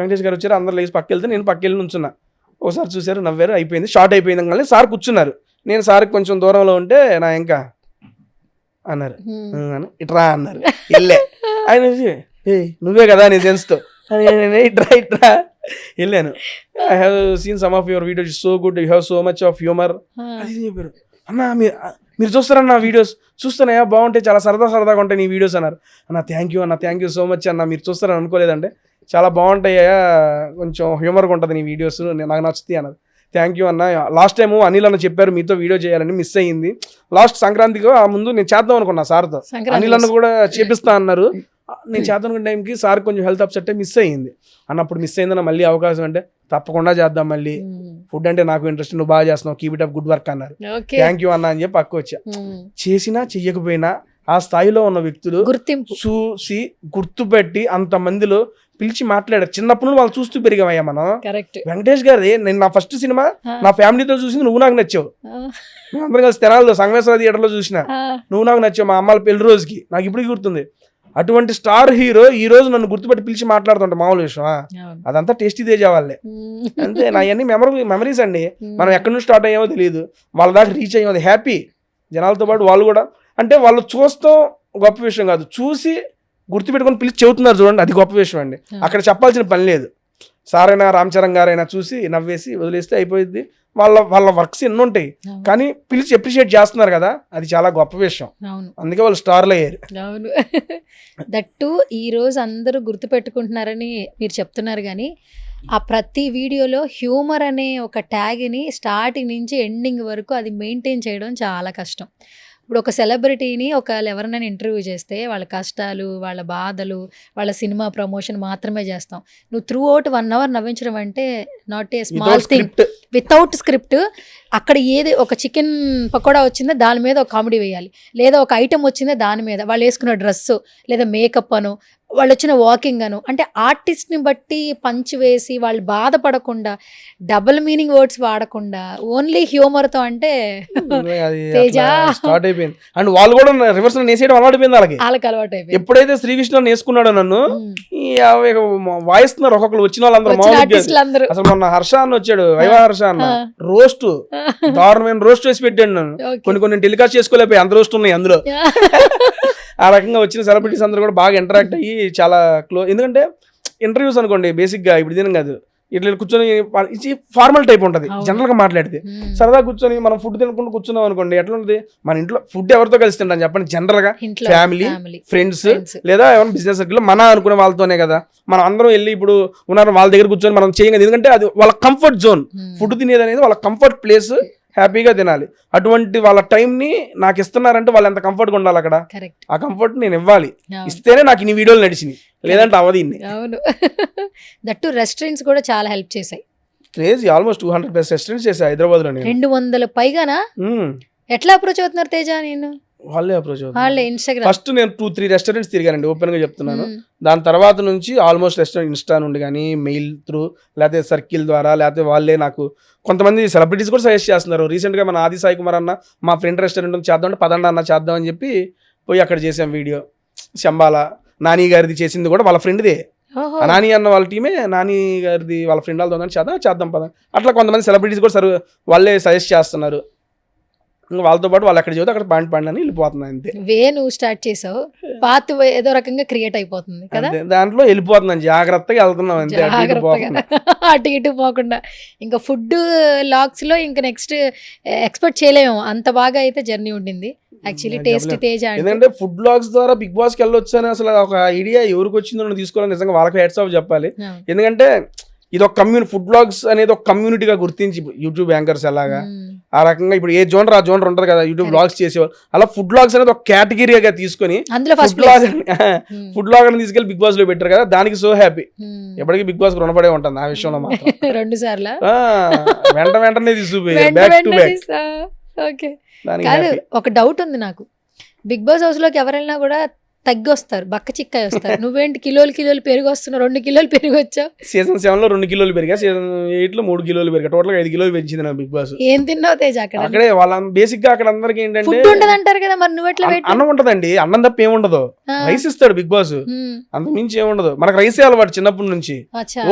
అందరూ లేచి పక్క వెళ్తే నేను పక్క వెళ్ళి నుంచున్నా. ఒకసారి చూశారు, నవ్వారు, అయిపోయింది, షార్ట్ అయిపోయింది. కానీ సార్ కూర్చున్నారు, నేను సార్కి కొంచెం దూరంలో ఉంటే నా ఇంకా అన్నారు ఇట్రా అన్నారు. వెళ్ళే ఆయన నువ్వే కదా నీ జెన్స్తో ఇట్రా వెళ్ళాను. I have seen some of your videos so good, you have so much of humour అది చెప్పారు. అన్న మీరు చూస్తారన్న వీడియోస్, చూస్తున్నాయా బాగుంటాయి, చాలా సరదాగా ఉంటాయి నీ వీడియోస్ అన్నారు. అన్న థ్యాంక్ యూ సో మచ్ అన్న, మీరు చూస్తారని అనుకోలేదంటే, చాలా బాగుంటాయా, కొంచెం హ్యూమర్గా ఉంటుంది నీ వీడియోస్, నాకు నచ్చుతాయి అన్నారు. థ్యాంక్ యూ అన్న. లాస్ట్ టైము అనిల్ అన్న చెప్పారు మీతో వీడియో చేయాలని, మిస్ అయ్యింది. లాస్ట్ సంక్రాంతికి ఆ ముందు నేను చేద్దాం అనుకున్నా సార్తో, అనిల్ అన్న కూడా చేపిస్తా అన్నారు. నేను చేద్దాం అనుకున్న టైంకి సార్ కొంచెం హెల్త్ అప్సెట్ మిస్ అయ్యింది. అన్నప్పుడు మిస్ అయిందన్న మళ్ళీ అవకాశం అంటే తప్పకుండా చేద్దాం మళ్ళీ, ఫుడ్ అంటే నాకు ఇంట్రెస్ట్, నువ్వు బాగా చేస్తున్నావు, keep it up, good work అన్నారు. థ్యాంక్ యూ అన్న అని చెప్పి పక్క వచ్చా. చేసినా చెయ్యకపోయినా ఆ స్థాయిలో ఉన్న వ్యక్తులు గుర్తింపు చూసి గుర్తుపెట్టి అంతమందిలో పిలిచి మాట్లాడారు. చిన్నప్పుడు నుండి వాళ్ళు చూస్తూ పెరిగామయ్యా మనం. వెంకటేష్ గారి నేను నా ఫస్ట్ సినిమా నా ఫ్యామిలీతో చూసింది నువ్వు నాకు నచ్చావు. మేము అందరం కలిసి తెనాలిలో సంగమేశ్వర థియేటర్లో చూసిన నువ్వు నాకు నచ్చావు, మా అమ్మాల పెళ్లి రోజుకి, నాకు ఇప్పటికి గుర్తుంది. అటువంటి స్టార్ హీరో ఈ రోజు నన్ను గుర్తుపెట్టి పిలిచి మాట్లాడుతుంటే మామూలు విషయం, అదంతా టేస్టీ తేజ వాళ్ళే. అంతే, నా అన్ని మెమరీస్ అండి. మనం ఎక్కడి నుంచి స్టార్ట్ అయ్యామో తెలియదు, వాళ్ళ దాకా రీచ్ అయ్యామో అది హ్యాపీ. జనాలతో పాటు వాళ్ళు కూడా, అంటే వాళ్ళు చూస్తాం గొప్ప విషయం కాదు, చూసి గుర్తుపెట్టుకొని పిలిచి చెబుతున్నారు చూడండి, అది గొప్ప విషయం అండి. అక్కడ చెప్పాల్సిన పని లేదు. సారైనా రామ్ చరణ్ గారైనా చూసి నవ్వేసి వదిలేస్తే అయిపోయింది. వాళ్ళ వర్క్స్ ఎన్ని ఉంటాయి, కానీ పిలిచి అప్రిషియేట్ చేస్తున్నారు కదా, అది చాలా గొప్ప విషయం. అందుకే వాళ్ళు స్టార్లు అయ్యారు. అవును, దట్టు ఈ రోజు అందరూ గుర్తు పెట్టుకుంటున్నారని మీరు చెప్తున్నారు, కానీ ఆ ప్రతి వీడియోలో హ్యూమర్ అనే ఒక ట్యాగ్ని స్టార్టింగ్ నుంచి ఎండింగ్ వరకు అది మెయింటైన్ చేయడం చాలా కష్టం. ఇప్పుడు ఒక సెలబ్రిటీని ఎవరినైనా ఇంటర్వ్యూ చేస్తే వాళ్ళ కష్టాలు, వాళ్ళ బాధలు, వాళ్ళ సినిమా ప్రమోషన్ మాత్రమే చేస్తాం. నువ్వు త్రూ అవుట్ 1 hour నవ్వించడం అంటే not a small thing. Without script అక్కడ ఏది ఒక చికెన్ పకోడా వచ్చిందో దాని మీద ఒక కామెడీ వేయాలి, లేదా ఒక ఐటెం వచ్చిందో దాని మీద, వాళ్ళు వేసుకున్న డ్రెస్సు లేదా మేకప్ అను, వాళ్ళు వచ్చిన వాకింగ్ అను, అంటే ఆర్టిస్ట్ని బట్టి పంచ్ వేసి వాళ్ళు బాధపడకుండా డబుల్ మీనింగ్ వర్డ్స్ వాడకుండా ఓన్లీ హ్యూమర్తో అంటే తేజ స్టార్ట్ అయిపోయింది. అండ్ వాళ్ళు కూడా రివర్స్ నేసేయడం అలవాటు అయిపోయింది వాళ్ళకి అలవాటు అయిపోయింది. ఎప్పుడైతే శ్రీ విష్ణు నేసుకున్నాడో నన్ను వాయిస్తున్నారు ఒక్కొక్కరు వచ్చిన వాళ్ళందరూ. అసలు మొన్న హర్ష అన్న వచ్చాడు, వైవా హర్ష అన్న, రోస్ట్ దారుణమైన రోస్ట్ వేసి పెట్టాడు నన్ను. కొన్ని టెలికాస్ట్ చేసుకోలేకపోయి, అంత రోస్ట్ ఉన్నాయి అందులో. ఆ రకంగా వచ్చిన సెలబ్రిటీస్ అందరూ కూడా బాగా ఇంటరాక్ట్ అయ్యి చాలా క్లోజ్. ఎందుకంటే ఇంటర్వ్యూస్ అనుకోండి, బేసిక్గా ఇప్పుడు దినం కాదు, ఇట్లా కూర్చొని ఫార్మల్ టైప్ ఉంటుంది జనరల్గా మాట్లాడితే. సరదా కూర్చొని మనం ఫుడ్ తినకుండా కూర్చున్నాం అనుకోండి, ఎట్లా ఉంటుంది మన ఇంట్లో ఫుడ్ ఎవరితో కలిసి తింటాం చెప్పండి? జనరల్గా ఫ్యామిలీ, ఫ్రెండ్స్, లేదా ఏమైనా బిజినెస్ సర్కిల్ మన అనుకునే వాళ్ళతోనే కదా. మనం అందరం వెళ్ళి ఇప్పుడు ఉన్నారు వాళ్ళ దగ్గర కూర్చొని మనం చేయం కదా, ఎందుకంటే అది వాళ్ళ కంఫర్ట్ జోన్. ఫుడ్ తినేది అనేది వాళ్ళ కంఫర్ట్ ప్లేస్, హ్యాపీగా తినాలి. అటువంటి వాళ్ళ టైంని నాకు ఇస్తున్నారంటే వాళ్ళు ఎంత కంఫర్ట్గా ఉండాలి అక్కడ. ఆ కంఫర్ట్ నేను ఇవ్వాలి, ఇస్తేనే నాకు ఇన్ని వీడియోలు నడిచినాయి, లేదంటే అవది. అవును, దట్టు రెస్టారెంట్స్ కూడా చాలా హెల్ప్ చేశాయి. క్రేజీ, ఆల్మోస్ట్ 200+ రెస్టారెంట్స్ చేశాయి హైదరాబాద్ లో. 200 పైగానా? ఎట్లా అప్రోచ్ అవుతున్నారు తేజ? నేను వాళ్ళే అప్రోచ్ వాళ్ళే ఇన్స్టాగ్రామ్. ఫస్ట్ నేను 2-3 రెస్టారెంట్స్ తిరిగానండి, ఓపెన్ గా చెప్తున్నాను. దాని తర్వాత నుంచి ఆల్మోస్ట్ రెస్టారెంట్ ఇన్స్టా నుండి కానీ, మెయిల్ త్రూ, లేకపోతే సర్కిల్ ద్వారా, లేకపోతే వాళ్ళే నాకు కొంతమంది సెలబ్రిటీస్ కూడా సజెస్ట్ చేస్తున్నారు. రీసెంట్గా మన ఆది సాయి కుమార్ అన్న మా ఫ్రెండ్ రెస్టారెంట్ చేద్దాం, పదండి అన్న చేద్దాం అని చెప్పి పోయి అక్కడ చేసాం వీడియో. శంబాల నాని గారిది చేసింది కూడా వాళ్ళ ఫ్రెండ్దే, నాని అన్న వాళ్ళ టీమే, నాని గారిది వాళ్ళ ఫ్రెండ్ వాళ్ళతో చేద్దాం పద. అట్లా కొంతమంది సెలబ్రిటీస్ కూడా వాళ్ళే సజెస్ట్ చేస్తున్నారు. వాళ్ళతో పాటు వాళ్ళు ఎక్కడ చెబితే అక్కడ పాయింట్ అని వెళ్ళిపోతున్నాయి. అంతే, నువ్వు స్టార్ట్ చేసావు, పాత్ ఏదో రకంగా క్రియేట్ అయిపోతుంది కదా, దాంట్లో వెళ్ళిపోతున్నాను, జాగ్రత్తగా వెళ్తున్నాం అంతే, అటు ఇటు పోకుండా. ఇంకా ఫుడ్ లాగ్స్ లో ఇంకా నెక్స్ట్ ఎక్స్పెక్ట్ చేయలేము, అంత బాగా అయితే జర్నీ ఉండింది. యాక్చువల్లీ టేస్టీ తేజ ఎందుకంటే ఫుడ్ బ్లాగ్స్ ద్వారా బిగ్ బాస్ కి వెళ్ళొచ్చు అని అసలు ఒక ఐడియా ఎవరికి వచ్చిందో తీసుకోవాలి. నిజంగా వాళ్ళకి హెడ్స్ ఆఫ్ చెప్పాలి. ఎందుకంటే ఇది ఒక ఫుడ్ బ్లాగ్స్ అనేది ఒక కమ్యూనిటీగా గుర్తించి యూట్యూబ్ యాంకర్స్ ఎలాగా ఆ రకంగా ఇప్పుడు ఏ జోనర్ ఆ జోనర్ ఉంటుంది కదా యూట్యూబ్ బ్లాగ్స్ చేసేవాళ్ళు, అలా ఫుడ్ బ్లాగ్స్ అనేది ఒక కేటగిరీగా తీసుకొని ఫుడ్ బ్లాగ్ అని తీసుకెళ్ళి బిగ్ బాస్ లో పెట్టారు కదా, దానికి సో హ్యాపీ. ఎప్పటికీ బిగ్ బాస్ రుణపడే ఉంటుంది ఆ విషయంలో మాత్రం. 2 సార్లు వెంటనే తీసుకుపోయారు బ్యాక్ టు బ్యాక్. ఒక డౌట్ ఉంది నాకు, బిగ్ బాస్ హౌస్ లోకి ఎవరైనా కూడా తగ్గి వస్తారు, బక్క చిక్కాయి వస్తారు. నువ్వేంటి కిలోలు పెరుగు వస్తున్నావు, 2 కిలోలు పెరుగు వచ్చావు. సీజన్ 7 లో 2 కిలోలు పెరిగా, సీజన్ 8 లో 3 కిలోలు పెరిగా, టోటల్ 5 కిలోలు పెంచింది నా బిగ్ బాస్. ఏం తిన్నావు తేజ? అక్కడే వాళ్ళ బేసిక్ గా అక్కడ అందరికి ఏంటంటే ఫుడ్ ఉండదు అంటారు కదా, మరి నువ్వు ఎట్లా? అన్నం ఉంటదండి, అన్నం తప్ప ఏముండదు, రైస్ ఇస్తాడు బిగ్ బాస్, అంత మించి ఏముండదు. మనకు రైసే అలవాటు చిన్నప్పటి నుంచి,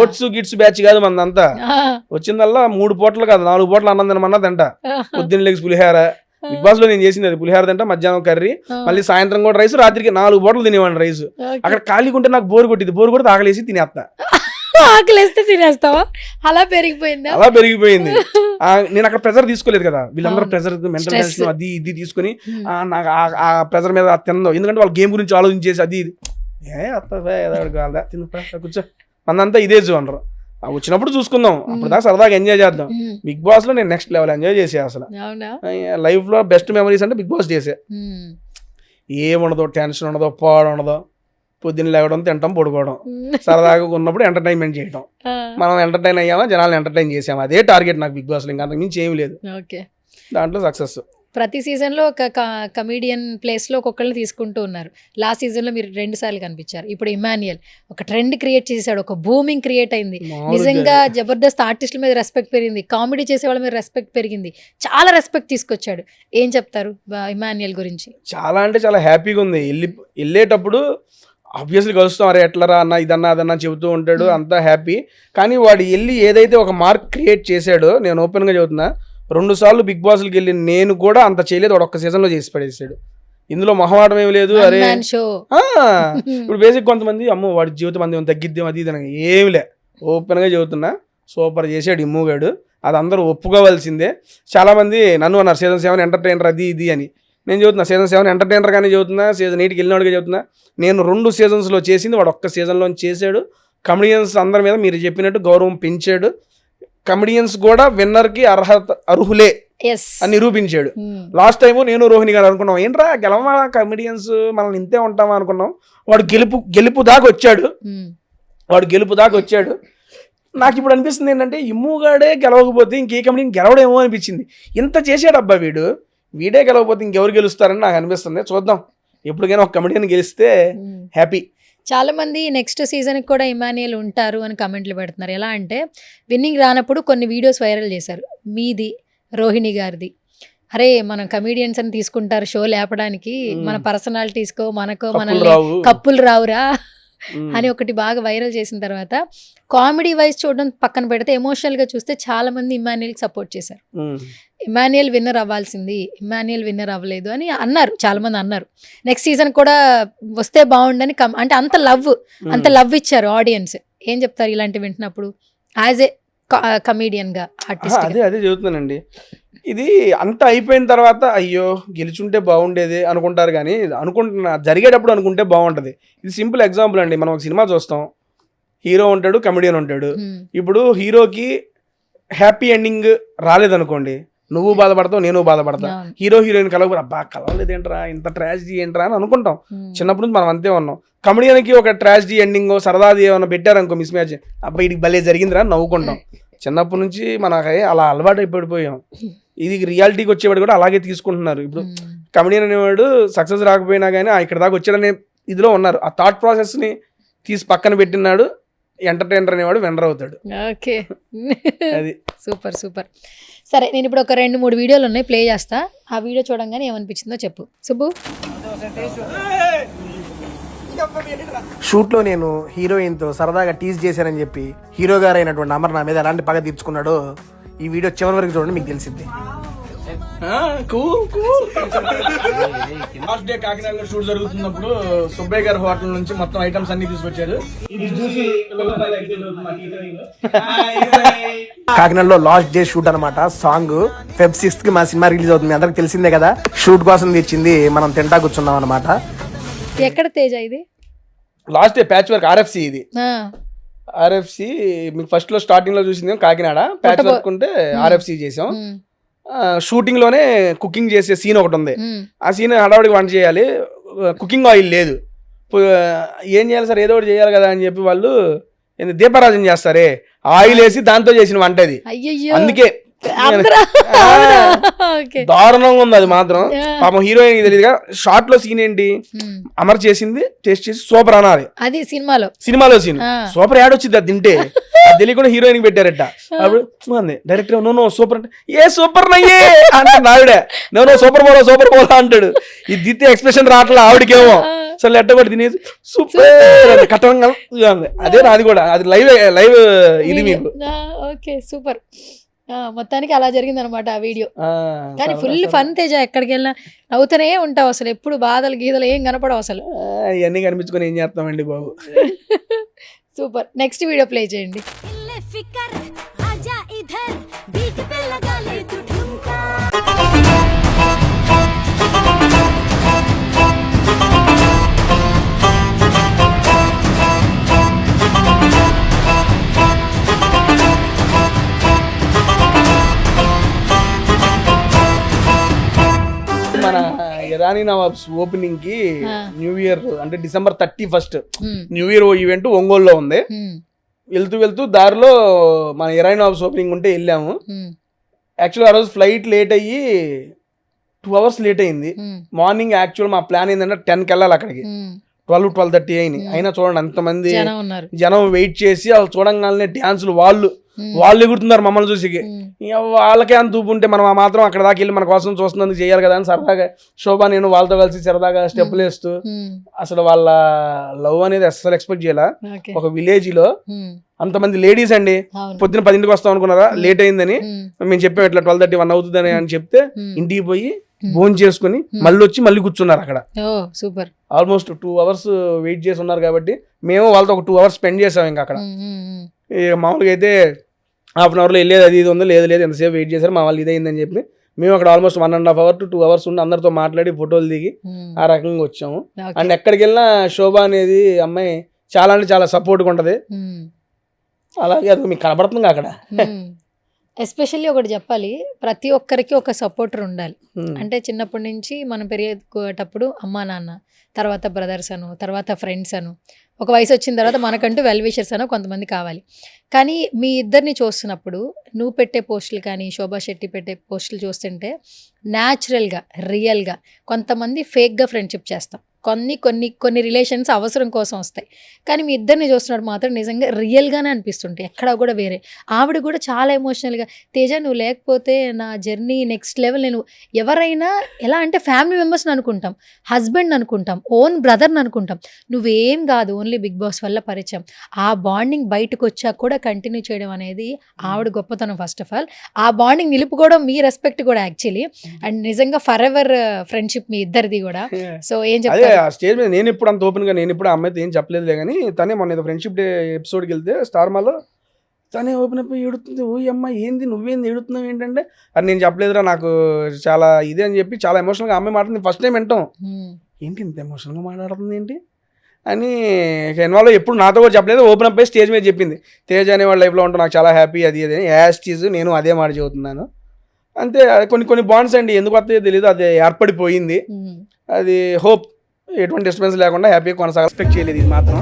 ఓట్స్ గిట్స్ బ్యాచ్ కాదు మనదంతా. వచ్చిందల్లా 3 పూటలు కాదు 4 పూటలు అన్నం తినమన్నా తింటా. పొద్దున్న లేచి పులిహార, బిగ్ బాస్ లో నేను చేసింది అది, పులిహార తింటా, మధ్యాహ్నం కర్రీ, మళ్ళీ సాయంత్రం కూడా రైస్, రాత్రికి 4 పూటలు తినేవాడిని రైస్. అక్కడ ఖాళీగా ఉంటే నాకు బోర్ కొట్టింది, బోర్ కొడితే ఆకలేసి తినేస్తా. ఆకలిస్తే తినేస్తావా? అలా పెరిగిపోయిందా? అలా పెరిగిపోయింది. నేను అక్కడ ప్రెజర్ తీసుకోలేదు కదా, వీళ్ళందరూ ప్రెజర్ మెంటల్ Stress. టెన్షన్ అది ఇది తీసుకుని నాకు ఆ ప్రెజర్ మీద తినదు, ఎందుకంటే వాళ్ళు గేమ్ గురించి ఆలోచించేసి అది ఇది కూర్చో మనంతా ఇదే చూడరు. వచ్చినప్పుడు చూసుకుందాం, అప్పుడు దాకా సరదాగా ఎంజాయ్ చేద్దాం. బిగ్ బాస్ లో నేను నెక్స్ట్ లెవెల్ ఎంజాయ్ చేసే అసలు లైఫ్ లో బెస్ట్ మెమరీస్ అంటే బిగ్ బాస్ చేసే. ఏముండదు, టెన్షన్ ఉండదు, పాడు ఉండదు, పొద్దున్న లేవడం, తినడం, పడుకోవడం, సరదాగా ఉన్నప్పుడు ఎంటర్టైన్మెంట్ చేయడం. మనం ఎంటర్టైన్ అయ్యామా, జనాలను ఎంటర్టైన్ చేసామా, అదే టార్గెట్ నాకు బిగ్ బాస్ లో. ఇంకా అంతకు మించి ఏమి లేదు. దాంట్లో సక్సెస్. ప్రతి సీజన్ లో ఒక కమీడియన్ ప్లేస్ లో ఒక్కొక్కరిని తీసుకుంటూ ఉన్నారు. లాస్ట్ సీజన్ లో మీరు 2 సార్లు కనిపించారు. ఇప్పుడు ఇమాన్యుయల్ ఒక ట్రెండ్ క్రియేట్ చేశాడు, ఒక బూమింగ్ క్రియేట్ అయింది. నిజంగా జబర్దస్త్ ఆర్టిస్టుల మీద రెస్పెక్ట్ పెరిగింది, కామెడీ చేసే వాళ్ళ మీద రెస్పెక్ట్ పెరిగింది, చాలా రెస్పెక్ట్ తీసుకొచ్చాడు. ఏం చెప్తారు ఇమాన్యుయల్ గురించి? చాలా అంటే చాలా హ్యాపీగా ఉంది. వెళ్ళేటప్పుడు ఆబ్వియస్లీ కలుస్తాం, అరే ఎట్లరా అన్న, ఇదన్నా అదన్నా చెబుతూ ఉంటాడు, అంతా హ్యాపీ. కానీ వాడు వెళ్ళి ఏదైతే ఒక మార్క్ క్రియేట్ చేశాడో, నేను ఓపెన్గా చెబుతున్నా, 2 సార్లు బిగ్ బాస్కి వెళ్ళి నేను కూడా అంత చేయలేదు, వాడు ఒక్క సీజన్లో చేసి పడేసాడు. ఇందులో మొహమాటం ఏమి లేదు. అరే ఇప్పుడు బేసిక్ కొంతమంది అమ్మో వాడి జీవితం అంది తగ్గిద్దాం అది ఇది ఏమి లే, ఓపెన్గా చెబుతున్నా, సూపర్ చేసాడు ఇమ్ముగాడు. అది అందరూ ఒప్పుకోవాల్సిందే. చాలామంది నన్ను అన్నారు సీజన్ 7 ఎంటర్టైనర్ అది ఇది అని. నేను చెబుతున్నా సీజన్ 7 ఎంటర్టైనర్ కానీ చెబుతున్నా, సీజన్ 8కి వెళ్ళినవాడిగా చెబుతున్నా. నేను 2 సీజన్స్లో చేసింది వాడు ఒక్క సీజన్లో చేశాడు. కమెడియన్స్ అందరి మీద మీరు చెప్పినట్టు గౌరవం పెంచాడు. కమెడియన్స్ కూడా విన్నర్కి అర్హులే అని నిరూపించాడు. లాస్ట్ టైం నేను రోహిణి గారు అనుకున్నాం, ఏంట్రా గెలవా కమెడియన్స్ మనల్ని ఇంతే ఉంటామా అనుకున్నాం. వాడు గెలుపు దాకా వచ్చాడు. నాకు ఇప్పుడు అనిపిస్తుంది ఏంటంటే ఇమ్ముగాడే గెలవకపోతే ఇంకే కమెడియన్ గెలవడేమో అనిపించింది. ఇంత చేశాడు అబ్బా వీడే గెలవకపోతే ఇంకెవరు గెలుస్తారని నాకు అనిపిస్తుంది. చూద్దాం, ఎప్పటికైనా ఒక కమెడియన్ గెలిస్తే హ్యాపీ. చాలా మంది నెక్స్ట్ సీజన్కి కూడా ఇమాన్యుయల్ ఉంటారు అని కమెంట్లు పెడుతున్నారు. ఎలా అంటే విన్నింగ్ రానప్పుడు కొన్ని వీడియోస్ వైరల్ చేశారు, మీది రోహిణి గారిది. అరే మనం కమీడియన్స్ అని తీసుకుంటారు షో లేపడానికి, మన పర్సనాలిటీస్కో మనకో మనల్ని కప్పులు రావురా అని ఒకటి బాగా వైరల్ చేసిన తర్వాత కామెడీ వైజ్ చూడడం పక్కన పెడితే ఎమోషనల్గా చూస్తే చాలా మంది ఇమాన్యుయల్కి సపోర్ట్ చేశారు. ఇమాన్యుయల్ విన్నర్ అవ్వాల్సింది, ఇమాన్యుయల్ విన్నర్ అవ్వలేదు అని అన్నారు, చాలా మంది అన్నారు. నెక్స్ట్ సీజన్ కూడా వస్తే బాగుండని అంటే అంత లవ్ ఇచ్చారు ఆడియన్స్. ఏం చెప్తారు ఇలాంటివి వింటున్నప్పుడు యాజ్ ఏ కమీడియన్ గా, ఆర్టిస్ట్? అదే చెబుతున్నానండి. ఇది అంతా అయిపోయిన తర్వాత అయ్యో గెలుచుంటే బాగుండేది అనుకుంటారు, కానీ జరిగేటప్పుడు అనుకుంటే బాగుంటది. ఇది సింపుల్ ఎగ్జాంపుల్ అండి. మనం ఒక సినిమా చూస్తాం, హీరో ఉంటాడు, కమెడియన్ ఉంటాడు. ఇప్పుడు హీరోకి హ్యాపీ ఎండింగ్ రాలేదనుకోండి, నువ్వు బాధపడతావు, నేను బాధపడతా. హీరో హీరోయిన్ కలవకపోతే అబ్బా కలవలేదేంట్రా, ఇంత ట్రాజడీ ఏంట్రా అని అనుకుంటాం. చిన్నప్పటి నుంచి మనం అంతే ఉన్నాం. కమెడియన్కి ఒక ట్రాజడీ ఎండింగ్ సరదాది ఏమైనా పెట్టారనుకో, మిస్ మ్యాచ్, అబ్బా ఇది భలే జరిగిందిరా నవ్వుకుంటాం. చిన్నప్పటి నుంచి మనకి అలా అలవాటు అయిపోయిపోయాం. ఇది రియాలిటీకి వచ్చేవాడు కూడా అలాగే తీసుకుంటున్నారు. ఇప్పుడు కమెడియన్ అనేవాడు సక్సెస్ రాకపోయినా కానీ ఇక్కడ దాకా వచ్చాడనే ఇదిలో ఉన్నారు. ఆ థాట్ ప్రాసెస్ని తీసి పక్కన పెట్టినాడు. ఎంటర్టైనర్ అనేవాడు విన్నర్ అవుతాడు. ఓకే, అది సూపర్. సరే, నేను ఇప్పుడు ఒక 2-3 వీడియోలు ఉన్నాయి, ప్లే చేస్తా. ఆ వీడియో చూడంగానే ఏమనిపించిందో చెప్పు సుబ్బు. షూట్లో నేను హీరోయిన్తో సరదాగా టీజ్ చేశానని చెప్పి హీరో గారు అయినటువంటి అమర్ నా మీద ఎలాంటి పగ తీర్చుకున్నాడో ఈ వీడియో చివరి వరకు చూడండి, మీకు తెలిసింది. లాస్ట్ డే కాకినాడలో షూట్ జరుగుతున్నప్పుడు సుబ్బయ్య గారి హోటల్ నుంచి మొత్తం ఐటమ్స్ అన్ని తీసుకొచ్చారు. కాకినాడలో లాస్ట్ డే షూట్ అనమాట. సాంగ్ Feb 6th కి మా సినిమా రిలీజ్ అవుతుంది, అందరికి తెలిసిందే కదా. షూట్ కోసం తెచ్చింది మనం తింటా కూర్చున్నాం అనమాట. ఎక్కడ తేజ ఇది? Last day patch work RFC. ఇది ఆర్ఎఫ్సి మీకు ఫస్ట్ లో స్టార్టింగ్ లో చూసింది కాకినాడ, ప్యాచ్ వర్క్ ఉంటే ఆర్ఎఫ్సి చేసాం. షూటింగ్ లోనే కుకింగ్ చేసే సీన్ ఒకటి ఉంది. ఆ సీన్ హడావుడికి వంట చేయాలి, కుకింగ్ ఆయిల్ లేదు. ఏం చేయాలి సార్, ఏదో ఒకటి చేయాలి కదా అని చెప్పి వాళ్ళు దీపారాజన చేస్తారే, ఆయిల్ వేసి దాంతో చేసిన వంట అది. అందుకే దారుణంగా ఉంది అది మాత్రం. పాపం హీరోయిన్ తెలియదుగా. షార్ట్ లో సీన్ ఏంటి, అమర్ చేసింది టేస్ట్ చేసి సూపర్ అనాలి. అది సినిమాలో సీన్ సూపర్ యాడ్ వచ్చింది. అది తింటే అది తెలియకుండా హీరోయిన్ పెట్టారట. అప్పుడు డైరెక్టర్ నో సూపర్ అంటే ఏ సూపర్ నయ్యే అంటే ఆవిడే నో సూపర్ బోలా అంటాడు. ఇది దిత్తే ఎక్స్ప్రెషన్ రావట్లే ఆవిడకేమో. సో లెట్టబడి తినేసి సూపర్ కట్టంగా. అదే నాది కూడా, అది లైవ్ ఇది మీకు. Okay, super. మొత్తానికి అలా జరిగింది అనమాట ఆ వీడియో. కానీ ఫుల్ ఫన్ తేజ, ఎక్కడికి వెళ్ళినా నవ్వుతూనే ఉంటావు, అసలు ఎప్పుడు బాధలు గీదలు ఏం కనపడవు అసలు. ఇవన్నీ కనిపించుకొని ఏం చేస్తామండి బాబు. సూపర్. నెక్స్ట్ వీడియో ప్లే చేయండి. फिकर आजा इधर बीट पे लगा ले तू ठुमका మన ఇరానీ నవాబ్స్ ఓపెనింగ్ కి న్యూ ఇయర్ అంటే December 31st new year event ఒంగోలులో ఉంది. వెళ్తూ దారిలో మన ఇరానీ నవాబ్స్ ఓపెనింగ్ ఉంటే వెళ్ళాము. యాక్చువల్ ఆ రోజు ఫ్లైట్ లేట్ అయ్యి 2 hours లేట్ అయింది. మార్నింగ్ యాక్చువల్ మా ప్లాన్ ఏంటంటే 10కి వెళ్ళాలి అక్కడికి. 12-12:30 అయింది. అయినా చూడండి అంతమంది జనం వెయిట్ చేసి వాళ్ళు చూడంగానే డ్యాన్సులు వాళ్ళు ఎగురుతున్నారు మమ్మల్ని చూసి. వాళ్ళకే అంత ఊపు ఉంటే మనం మాత్రం అక్కడ దాకా వెళ్ళి మన కోసం చూస్తున్నందుకు చేయాలి కదా అని సరదాగా శోభ నేను వాళ్ళతో కలిసి సరదాగా స్టెప్పులు వేస్తూ అసలు వాళ్ళ లవ్ అనేది అస్సలు ఎక్స్పెక్ట్ చేయాల. ఒక విలేజ్ లో అంతమంది లేడీస్ అండి. పొద్దున 10ంటికి వస్తాం అనుకున్నారా, లేట్ అయిందని మేము చెప్పాం ఇట్లా 12:30 1 అవుతుందని అని చెప్తే ఇంటికి పోయి భోజనం చేసుకుని మళ్ళీ కూర్చున్నారు అక్కడ. సూపర్. ఆల్మోస్ట్ 2 hours వెయిట్ చేసి ఉన్నారు కాబట్టి మేము వాళ్ళతో ఒక 2 hours స్పెండ్ చేసాం. ఇంకా అక్కడ మామూలుగా అయితే హాఫ్ అన్ అవర్లో వెళ్ళేది అది ఇది ఉందో లేదు ఎంతసేపు వెయిట్ చేశారు మా వాళ్ళు ఇదైందని చెప్పి మేము అక్కడ ఆల్మోస్ట్ 1.5 hour to 2 hours ఉండి అందరితో మాట్లాడి ఫోటోలు దిగి ఆ రకంగా వచ్చాము. అండ్ ఎక్కడికి వెళ్ళినా శోభ అనేది అమ్మాయి చాలా అంటే చాలా సపోర్ట్గా ఉంటుంది. అలాగే అది మీకు కనబడుతుంది అక్కడ. ఎస్పెషల్లీ ఒకటి చెప్పాలి, ప్రతి ఒక్కరికి ఒక సపోర్టర్ ఉండాలి. అంటే చిన్నప్పటి నుంచి మనం పెరిగేటప్పుడు అమ్మా నాన్న, తర్వాత బ్రదర్స్ అను, తర్వాత ఫ్రెండ్స్ అను, ఒక వయసు వచ్చిన తర్వాత మనకంటూ వెల్ విషర్స్ అను కొంతమంది కావాలి. కానీ మీ ఇద్దరిని చూస్తున్నప్పుడు నువ్వు పెట్టే పోస్టులు కానీ శోభా శెట్టి పెట్టే పోస్టులు చూస్తుంటే న్యాచురల్గా రియల్గా కొంతమంది ఫేక్గా ఫ్రెండ్షిప్ చేస్తాం. కొన్ని రిలేషన్స్ అవసరం కోసం వస్తాయి. కానీ మీ ఇద్దరిని చూస్తున్నప్పుడు మాత్రం నిజంగా రియల్గానే అనిపిస్తుంటాయి. ఎక్కడా కూడా వేరే. ఆవిడ కూడా చాలా ఎమోషనల్గా, తేజ నువ్వు లేకపోతే నా జర్నీ నెక్స్ట్ లెవెల్. నేను ఎవరైనా ఎలా అంటే ఫ్యామిలీ మెంబర్స్ని అనుకుంటాం, హస్బెండ్ అనుకుంటాం, ఓన్ బ్రదర్ని అనుకుంటాం. నువ్వేం కాదు, ఓన్లీ బిగ్ బాస్ వల్ల పరిచయం. ఆ బాండింగ్ బయటకు వచ్చాక కూడా కంటిన్యూ చేయడం అనేది ఆవిడ గొప్పతనం. ఫస్ట్ ఆఫ్ ఆల్ ఆ బాండింగ్ నిలుపుకోవడం మీ రెస్పెక్ట్ కూడా యాక్చువల్లీ. అండ్ నిజంగా ఫర్ ఎవర్ ఫ్రెండ్షిప్ మీ ఇద్దరిది కూడా. సో ఏం చెప్తారు? స్టేజ్ మీద నేను ఇప్పుడు అంత ఓపెన్ గా నేను ఇప్పుడు అమ్మాయితో ఏం చెప్పలేదులే, కానీ తనే మొన్న ఏదో ఫ్రెండ్షిప్ డే ఎపిసోడ్కి వెళ్తే స్టార్ మాలో తనే ఓపెన్ అయిపోయి ఏడుతుంది. ఓ అమ్మాయి ఏంది నువ్వేంది ఏడుతున్నావు ఏంటంటే అది నేను చెప్పలేదురా నాకు చాలా ఇదే అని చెప్పి చాలా ఎమోషనల్గా అమ్మాయి మాట్లాడుతుంది. ఫస్ట్ టైం వింటాం ఏంటి ఇంత ఎమోషనల్గా మాట్లాడుతుంది ఏంటి అని. ఇన్వాల్వ్ ఎప్పుడు నాతో కూడా చెప్పలేదు, ఓపెన్ అప్ అయ్యి స్టేజ్ మీద చెప్పింది. తేజ అనే వాళ్ళ లైఫ్లో ఉంటాం నాకు చాలా హ్యాపీ అది అది యాజ్ చీజ్ నేను అదే మాట చెబుతున్నాను అంతే. కొన్ని బాండ్స్ అండి ఎందుకు వస్తాయో తెలియదు, అది ఏర్పడిపోయింది. అది హోప్ ఎటువంటి డిస్టర్బెన్స్ లేకుండా హ్యాపీగా కొనసాగ ఎక్స్పెక్ట్ చేయలేదు ఇది మాత్రం.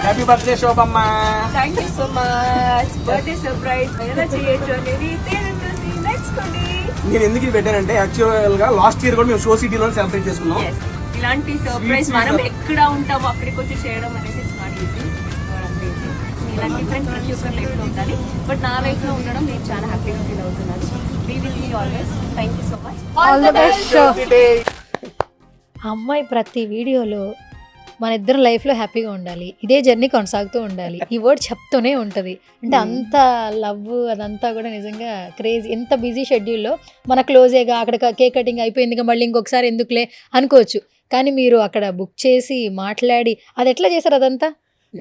Happy birthday Sobhamma. Thank you so much. Birthday surprise ఎలా చేయొచ్చు అనేది నేర్చుకోండి. నేను ఎందుకు ఇది పెట్టానంటే యాక్చువల్ గా లాస్ట్ ఇయర్ కూడా మేము షో సిటీలో సెలబ్రేట్ చేసుకున్నాం. ఇలాంటి సర్ప్రైజ్ మనం ఎక్కడ ఉంటామో అక్కడికి వచ్చి చేయడం అనేది ఇట్స్ నాట్ ఈజీ. ఇలాంటి డిఫరెంట్ ప్రతి ఒక్కరి లైఫ్ లో ఉండాలి. బట్ నా లైఫ్ లో ఉండడం నేను చాలా హ్యాపీగా ఫీల్ అవుతున్నాను. We will be always. Thank you so much. All the best. అమ్మాయి ప్రతి వీడియోలో మన ఇద్దరు లైఫ్లో హ్యాపీగా ఉండాలి, ఇదే జర్నీ కొనసాగుతూ ఉండాలి, ఈ వర్డ్ చెప్తూనే ఉంటుంది. అంటే అంత లవ్ అదంతా కూడా నిజంగా క్రేజీ. ఎంత బిజీ షెడ్యూల్లో మన క్లోజేగా అక్కడ కేక్ కటింగ్ అయిపోయిందిగా మళ్ళీ ఇంకొకసారి ఎందుకులే అనుకోవచ్చు. కానీ మీరు అక్కడ బుక్ చేసి మాట్లాడి అది ఎట్లా చేశారు అదంతా?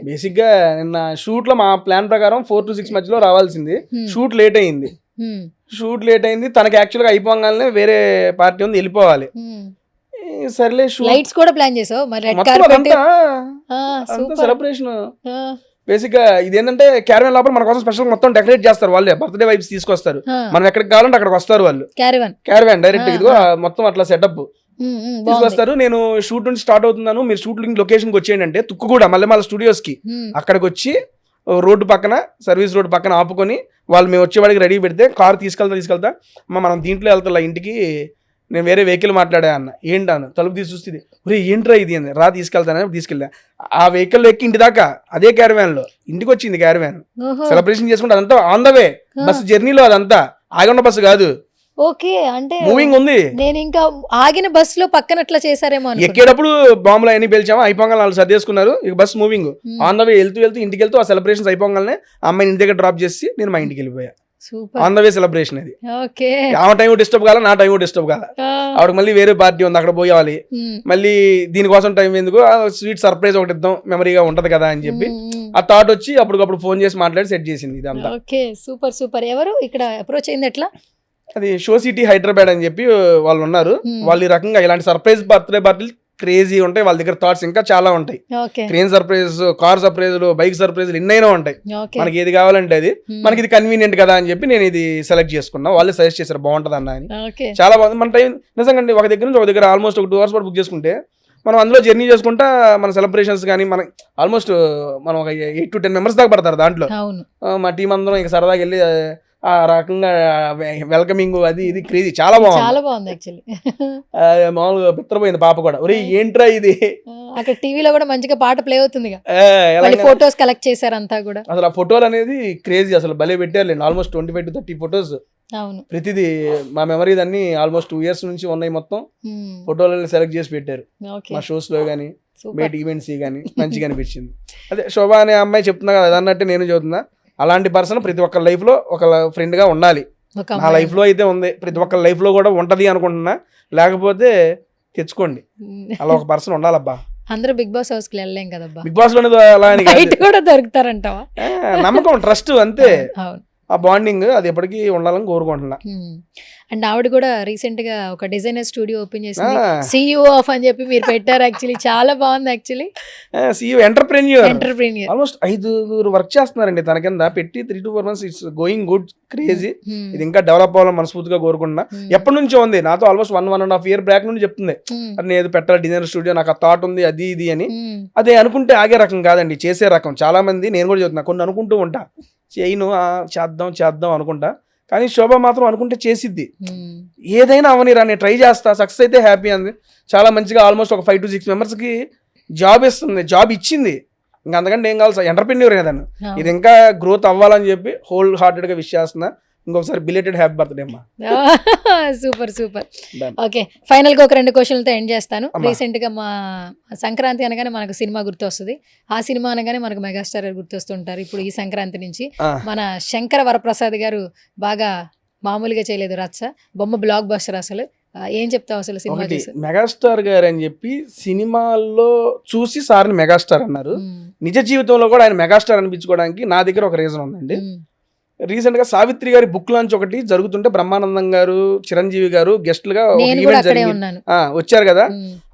బేసిక్గా నిన్న షూట్లో మా ప్లాన్ ప్రకారం 4 to 6 మధ్యలో రావాల్సింది. షూట్ లేట్ అయింది. తనకి యాక్చువల్గా అయిపోగానే వేరే పార్టీ ఉంది వెళ్ళిపోవాలి. సర్లే లైట్స్ కూడా ప్లాన్ చేసావు సెలబ్రేషన్. బేసిక్ గా ఇదేంటంటే క్యారవాన్ లోపల మన కోసం స్పెషల్ మొత్తం డెకరేట్ చేస్తారు వాళ్ళే, బర్త్డే వైబ్స్ తీసుకొస్తారు. మనం ఎక్కడికి కావాలంటే అక్కడికి వస్తారు వాళ్ళు. క్యారవాన్ డైరెక్ట్ ఇదిగో మొత్తం అట్లా సెటప్ తీసుకొస్తారు. నేను షూట్ నుంచి స్టార్ట్ అవుతున్నాను, మీరు షూట్ లొకేషన్ కి వచ్చేయండి అంటే తుక్కుగూడ మల్లెమాల స్టూడియోస్ కి అక్కడికి వచ్చి రోడ్డు పక్కన సర్వీస్ రోడ్డు పక్కన ఆపుకొని వాళ్ళు మేము వచ్చేవాడికి రెడీ పెడితే కారు తీసుకెళ్తా అమ్మ మనం దీంట్లో వెళ్తా ఇంటికి, నేను వేరే వెహికల్ మాట్లాడా అన్న. ఏంటన్న తలుపు తీసి చూస్తుంది, ఒరే ఏంట్రా ఇది అని. రా తీసుకెళ్తానని తీసుకెళ్ళా. ఆ వెహికల్లో ఎక్కి ఇంటి దాకా అదే క్యారవాన్ లో ఇంటికి వచ్చింది క్యారవాన్. సెలబ్రేషన్ చేసుకుంటే అదంతా ఆన్ ద వే బస్ జర్నీలో, అదంతా ఆగి ఉన్న బస్సు కాదు, ఓకే, అంటే మూవింగ్ ఉంది. నేను ఇంకా ఆగిన బస్ లో పక్కన అట్లా చేశారేమో అనుకున్నా. ఎక్కేటప్పుడు బాంబులు అన్ని పేల్చాము, అయిపోగానే వాళ్ళు సర్దేసుకున్నారు, ఇక బస్ మూవింగ్. ఆన్ ద వే వెళ్తూ ఇంటికి వెళ్తూ ఆ సెలబ్రేషన్స్ అయిపోగానే ఆ అమ్మాయిని ఇంటి దగ్గర డ్రాప్ చేసి నేను మా ఇంటికి వెళ్ళిపోయా. Super. On the way celebration అది. ఓకే. ఆమె టైం డిస్టర్బ్ కాల, నా టైం డిస్టర్బ్ కాల. ఆవిడకి మళ్ళీ వేరే పార్టీ ఉంది, అక్కడ పోయాలి. మళ్ళీ దీనికోసం టైం ఎందుకు, స్వీట్ సర్ప్రైజ్ ఒకటి ఇద్దాం, మెమరీగా ఉంటది కదా అని చెప్పి ఆ థాట్ వచ్చి అప్పటికప్పుడు ఫోన్ చేసి మాట్లాడి సెట్ చేసింది ఇదంతా. Okay, super super. ఎవరు ఇక్కడ అప్రోచ్ అయింది ఎట్లా? అది షో సిటీ హైదరాబాద్ అని చెప్పి వాళ్ళు ఉన్నారు. వాళ్ళు ఈ రకంగా ఇలాంటి సర్ప్రైజ్ బర్త్డే పార్టీలు క్రేజీ ఉంటాయి వాళ్ళ దగ్గర. థాట్స్ ఇంకా చాలా ఉంటాయి. ట్రైన్ సర్ప్రైజ్, కార్ సర్ప్రైజ్లు, బైక్ సర్ప్రైజ్లు ఎన్నైనా ఉంటాయి. మనకి ఏది కావాలంటే అది, మనకి ఇది కన్వీనియంట్ కదా అని చెప్పి నేను ఇది సెలెక్ట్ చేసుకున్నా. వాళ్ళే సజెస్ట్ చేశారు బాగుంటది అన్న అని. చాలా బాగుంది. మన టైం నిజంగా ఒక దగ్గర నుంచి ఒక దగ్గర ఆల్మోస్ట్ ఒక 2 hours పాటు బుక్ చేసుకుంటే మనం అందులో జర్నీ చేసుకుంటా మన సెలబ్రేషన్స్ కానీ మన ఆల్మోస్ట్ మనం ఒక 8 to 10 members దాకా పడతారు దాంట్లో. మా టీం అందరం ఇక సరదాగా వెళ్ళి ఆ రకంగా వెల్కమింగ్ అది ఇది క్రేజీ చాలా బాగుంది యాక్చువల్లీ. మామూలుగా పిత్రపోయింది పాప కూడా, ఒరే ఏంట్రా ఇది. అక్కడ టీవీలో కూడా మంచిగా పాట ప్లే అవుతుంది, ఫోటోస్ కలెక్ట్ చేశారు అంతా కూడా. అసలు ఆ ఫోటోలు అనేది క్రేజీ, అసలు భలే పెట్టారు. Almost 25 to 30 photos. అవును, ప్రతిదీ మా మెమరీస్ అన్ని ఆల్మోస్ట్ 2 years నుంచి ఉన్నాయి. మొత్తం ఫోటోలని సెలెక్ట్ చేసి పెట్టారు మా షోస్ లో గానీ, మేట్ ఈవెంట్స్ గానీ. మంచిగా అనిపించింది. అదే శోభ అనే అమ్మాయి చెప్తున్నా కదా అన్నట్టు నేను చెబుతున్నా, అలాంటి పర్సన్ ప్రతి ఒక్క లైఫ్ లో ఒక ఫ్రెండ్ గా ఉండాలి. నా లైఫ్ లో అయితే ఉంది, ప్రతి ఒక్క లైఫ్ లో కూడా ఉంటది అనుకుంటున్నా. లేకపోతే తెచ్చుకోండి, అలా ఒక పర్సన్ ఉండాలబ్బా. అందరూ బిగ్ బాస్ హౌస్ కి వెళ్ళలేం కదబ్బా. బిగ్ బాస్ లోనే అలా అని కూడా దొరుకుతారంటావా? నమ్మకం, ట్రస్ట్ అంతే. ఆ బాండింగ్ అది ఎప్పటికీ ఉండాలని కోరుకుంటున్నా. అండ్ ఆవిడ కూడా రీసెంట్ గా ఒక డిజైనర్ స్టూడియో ఓపెన్ చేసింది, CEO ఆఫ్ అని చెప్పి మీరు పెట్టారు. యాక్చువల్లీ చాలా బాగుంది. Actually CEO entrepreneur almost 5 work చేస్తున్నారండి తన కింద పెట్టి. 3 to 4 months it's going good, crazy. ఇది ఇంకా డెవలప్ అవ్వాలని మనస్ఫూర్తిగా కోరుకుంటున్నా. ఎప్పటి నుంచో ఉంది నాతో, ఆల్మోస్ట్ 1.5 year బ్యాక్ నుండి చెప్తుంది నేను పెట్టాలి డిజైనర్ స్టూడియో, నాకు ఆ థాట్ ఉంది అది ఇది అని. అదే అనుకుంటే ఆగే రకం కాదండి, చేసే రకం. చాలా మంది, నేను కూడా చెప్తున్నా, కొన్ని అనుకుంటూ ఉంటా, చేయను చేద్దాం అనుకుంటా, కానీ శోభ మాత్రం అనుకుంటే చేసిద్ది. ఏదైనా అవనిరా, నేను ట్రై చేస్తా, సక్సెస్ అయితే హ్యాపీ అంది. చాలా మంచిగా ఆల్మోస్ట్ ఒక 5 to 6 members కి జాబ్ ఇస్తుంది, జాబ్ ఇచ్చింది. ఇంకా అంతకంటే ఏం కావాలి, ఎంటర్ప్రెన్యూర్ ఏదన్నా. ఇది ఇంకా గ్రోత్ అవ్వాలని చెప్పి హోల్ హార్టెడ్ గా విష్ చేస్తున్నా. ఇంకొకసారి బిలేటెడ్ హ్యాపీ బర్త్డే అమ్మా. Super super. ఓకే, ఫైనల్ గా ఒక 2 questionలతో ఎండ్ చేస్తాను. రీసెంట్ గా మా సంక్రాంతి అనగానే మనకు సినిమా గుర్తొస్తుంది, ఆ సినిమా అనగానే మనకు మెగాస్టార్ గారు గుర్తొస్తుంటారు. ఇప్పుడు ఈ సంక్రాంతి నుంచి మన శంకర వరప్రసాద్ గారు బాగా మామూలుగా చేయలేదు రచ్చ, బొమ్మ బ్లాక్ బస్టర్. అసలు ఏం చెప్తావు అసలు సినిమా చూసి? మెగాస్టార్ గారు అని చెప్పి సినిమాల్లో చూసి సార్ని మెగాస్టార్ అన్నారు. నిజ జీవితంలో కూడా ఆయన మెగాస్టార్ అనిపించుకోవడానికి నా దగ్గర ఒక రీజన్ ఉందండి. రీసెంట్ గా సావిత్రి గారి బుక్ లాంచ్ ఒకటి జరుగుతుంటే బ్రహ్మానందం గారు, చిరంజీవి గారు గెస్ట్లుగా వచ్చారు కదా.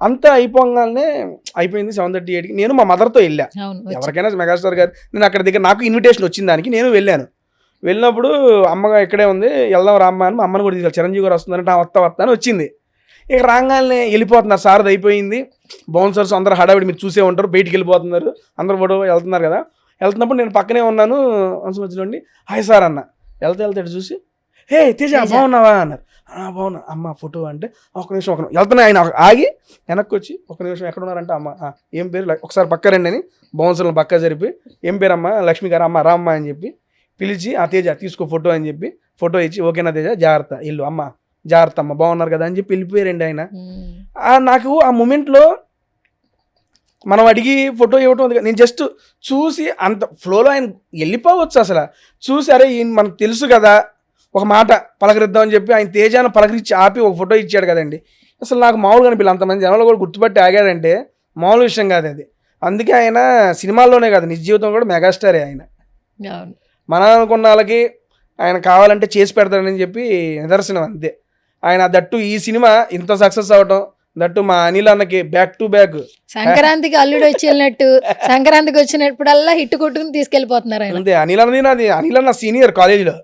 అంతా అయిపోగానే అయిపోయింది 7:38కి. నేను మా మదర్తో వెళ్ళా. ఎవరికైనా మెగాస్టార్ గారు, నేను అక్కడ దగ్గర నాకు ఇన్విటేషన్ వచ్చింది దానికి, నేను వెళ్ళాను. వెళ్ళినప్పుడు అమ్మగా ఇక్కడే ఉంది, వెళ్దాం రామ్మ అని మా అమ్మని కూడా తీసుకెళ్ళి, చిరంజీవి గారు వస్తుందంటే వస్తా అని వచ్చింది. ఇక రాగానే వెళ్ళిపోతున్నారు, సార్ది అయిపోయింది. బౌన్సర్స్ అందరూ హడావిడి, మీరు చూసే ఉంటారు, బయటికి వెళ్ళిపోతున్నారు, అందరూ ఫోటో వెళ్తున్నారు కదా. వెళ్తున్నప్పుడు నేను పక్కనే ఉన్నాను. మధ్యలోండి హాయ్ సార్ అన్న. వెళ్తే చూసి, హే తేజ బాగున్నావా అన్నారు. బాగున్నా అమ్మ ఫోటో అంటే, ఒక నిమిషం వెళ్తున్నా. ఆయన ఆగి వెనక్కి వచ్చి, ఒక నిమిషం ఎక్కడ ఉన్నారంటే, అమ్మ ఏం పేరు, ఒకసారి పక్క రండి అని బౌన్సర్లను పక్క జరిపి, ఏం పేరు అమ్మ, లక్ష్మి గారు, అమ్మ రామ్మ అని చెప్పి పిలిచి, ఆ తేజ తీసుకో ఫోటో అని చెప్పి ఫోటో ఇచ్చి, ఓకేనా తేజ జాగ్రత్త ఇల్లు, అమ్మ జాగ్రత్త అమ్మ బాగున్నారు కదా అని చెప్పి వెళ్ళిపోయారండి ఆయన. నాకు ఆ మూమెంట్లో మనం అడిగి ఫోటో ఇవ్వటం ఉంది, నేను జస్ట్ చూసి అంత ఫ్లోలో ఆయన వెళ్ళిపోవచ్చు. అసలు చూసి అరే మనకు తెలుసు కదా, ఒక మాట పలకరిద్దాం అని చెప్పి ఆయన తేజాను పలకరించి ఆపి ఒక ఫోటో ఇచ్చాడు కదండి. అసలు నాకు మామూలుగా అనిపించలేదు, అంతమంది జనాలు కూడా గుర్తుపట్టి ఆగాడంటే మామూలు విషయం కాదు అది. అందుకే ఆయన సినిమాల్లోనే కాదు, నిజ జీవితం కూడా మెగాస్టారే ఆయన. మన అనుకున్న వాళ్ళకి ఆయన కావాలంటే చేసి పెడతాడని చెప్పి నిదర్శనం అంతే. ఆయన దట్టు ఈ సినిమా ఇంత సక్సెస్ అవటం, దట్టు మా అనిల్ అన్నకి బ్యాక్ టు బ్యాక్. సంక్రాంతికి అల్లుడు వచ్చి వెళ్ళినట్టు, సంక్రాంతికి వచ్చినప్పుడల్లా హిట్ కొట్టుకుని తీసుకెళ్లిపోతున్నారు. అంతే. అనిల్ అన్న సీనియర్ కాలేజీలో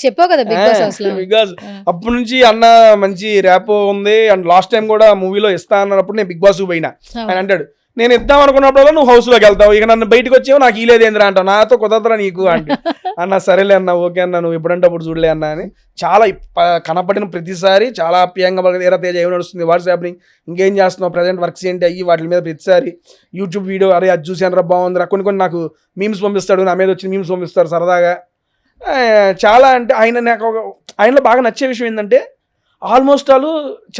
చెప్పావు కదా బిగ్ బాస్ హౌస్ లో. బికాస్ అప్పటి నుంచి అన్న మంచి ర్యాపో ఉంది. అండ్ లాస్ట్ టైం కూడా మూవీలో ఇస్తా అన్నప్పుడు నేను బిగ్ బాస్ పోయినా, ఆయన అంటాడు నేను ఇద్దాం అనుకున్నప్పుడు నువ్వు హౌస్ లోకి వెళ్తావు, ఇక నన్ను బయటకు వచ్చేవు, నాకు ఈ లేదేంద్రా అంటావు, నాతో కుదరదురా నీకు అంటే. అన్న సరేలే అన్న, ఓకే అన్న, నువ్వు ఎప్పుడంటే అప్పుడు చూడలే అన్న అని చాలా కనపడిన ప్రతిసారి చాలా ఆప్యాయంగా ఏరా తేజ ఏమి నడుస్తుంది, వాట్సాప్ ఇంకేం చేస్తున్నావు, ప్రజెంట్ వర్క్స్ ఏంటి అయ్యి వాటి మీద ప్రతిసారి యూట్యూబ్ వీడియో, అరే అది చూసాను రా బాగుందిరా, కొన్ని నాకు మీమ్స్ పంపిస్తాడు, నా మీద వచ్చి మీమ్స్ పంపిస్తారు సరదాగా. చాలా అంటే ఆయనలో బాగా నచ్చే విషయం ఏంటంటే ఆల్మోస్ట్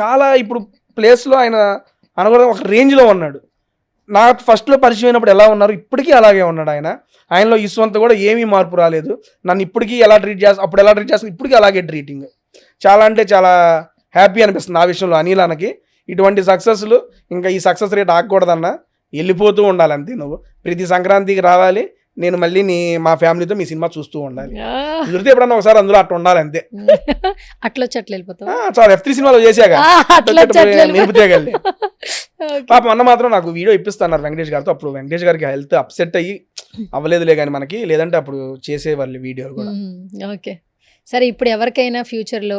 చాలా ఇప్పుడు ప్లేస్లో ఆయన అనుకోవడం ఒక రేంజ్లో ఉన్నాడు. నాకు ఫస్ట్లో పరిచయం అయినప్పుడు ఎలా ఉన్నారు ఇప్పటికీ అలాగే ఉన్నాడు ఆయనలో ఇసువంత కూడా ఏమీ మార్పు రాలేదు. నన్ను ఇప్పటికీ ఎలా ట్రీట్ చేస్తా అప్పుడు ఎలా ట్రీట్ చేస్తా ఇప్పటికీ అలాగే ట్రీటింగ్. చాలా అంటే చాలా హ్యాపీ అనిపిస్తుంది ఆ విషయంలో. అనిల్ అన్నకి ఇటువంటి సక్సెస్లు ఇంకా ఈ సక్సెస్ రేట్ ఆగకూడదన్నా, వెళ్ళిపోతూ ఉండాలి అంతే. నువ్వు ప్రతి సంక్రాంతికి రావాలి, నేను మళ్ళీ మా ఫ్యామిలీతో మీ సినిమా చూస్తూ ఉండాలి. కుదిరితే ఎప్పుడన్నా ఒకసారి అందులో అట్లా ఉండాలి అంతే. అట్లొచ్చట్లు వెళ్ళిపోతావు. చాలా F3 సినిమాలో చేశాక నిరుపుతేగలి పాపం అన్న మాత్రం నాకు వీడియో ఇప్పిస్తున్నారు వెంకటేష్ గారితో. అప్పుడు వెంకటేష్ గారికి హెల్త్ అప్సెట్ అయ్యి అవ్వలేదులే కానీ మనకి, లేదంటే అప్పుడు చేసేవాళ్ళు వీడియో కూడా. ఓకే సరే, ఇప్పుడు ఎవరికైనా ఫ్యూచర్లో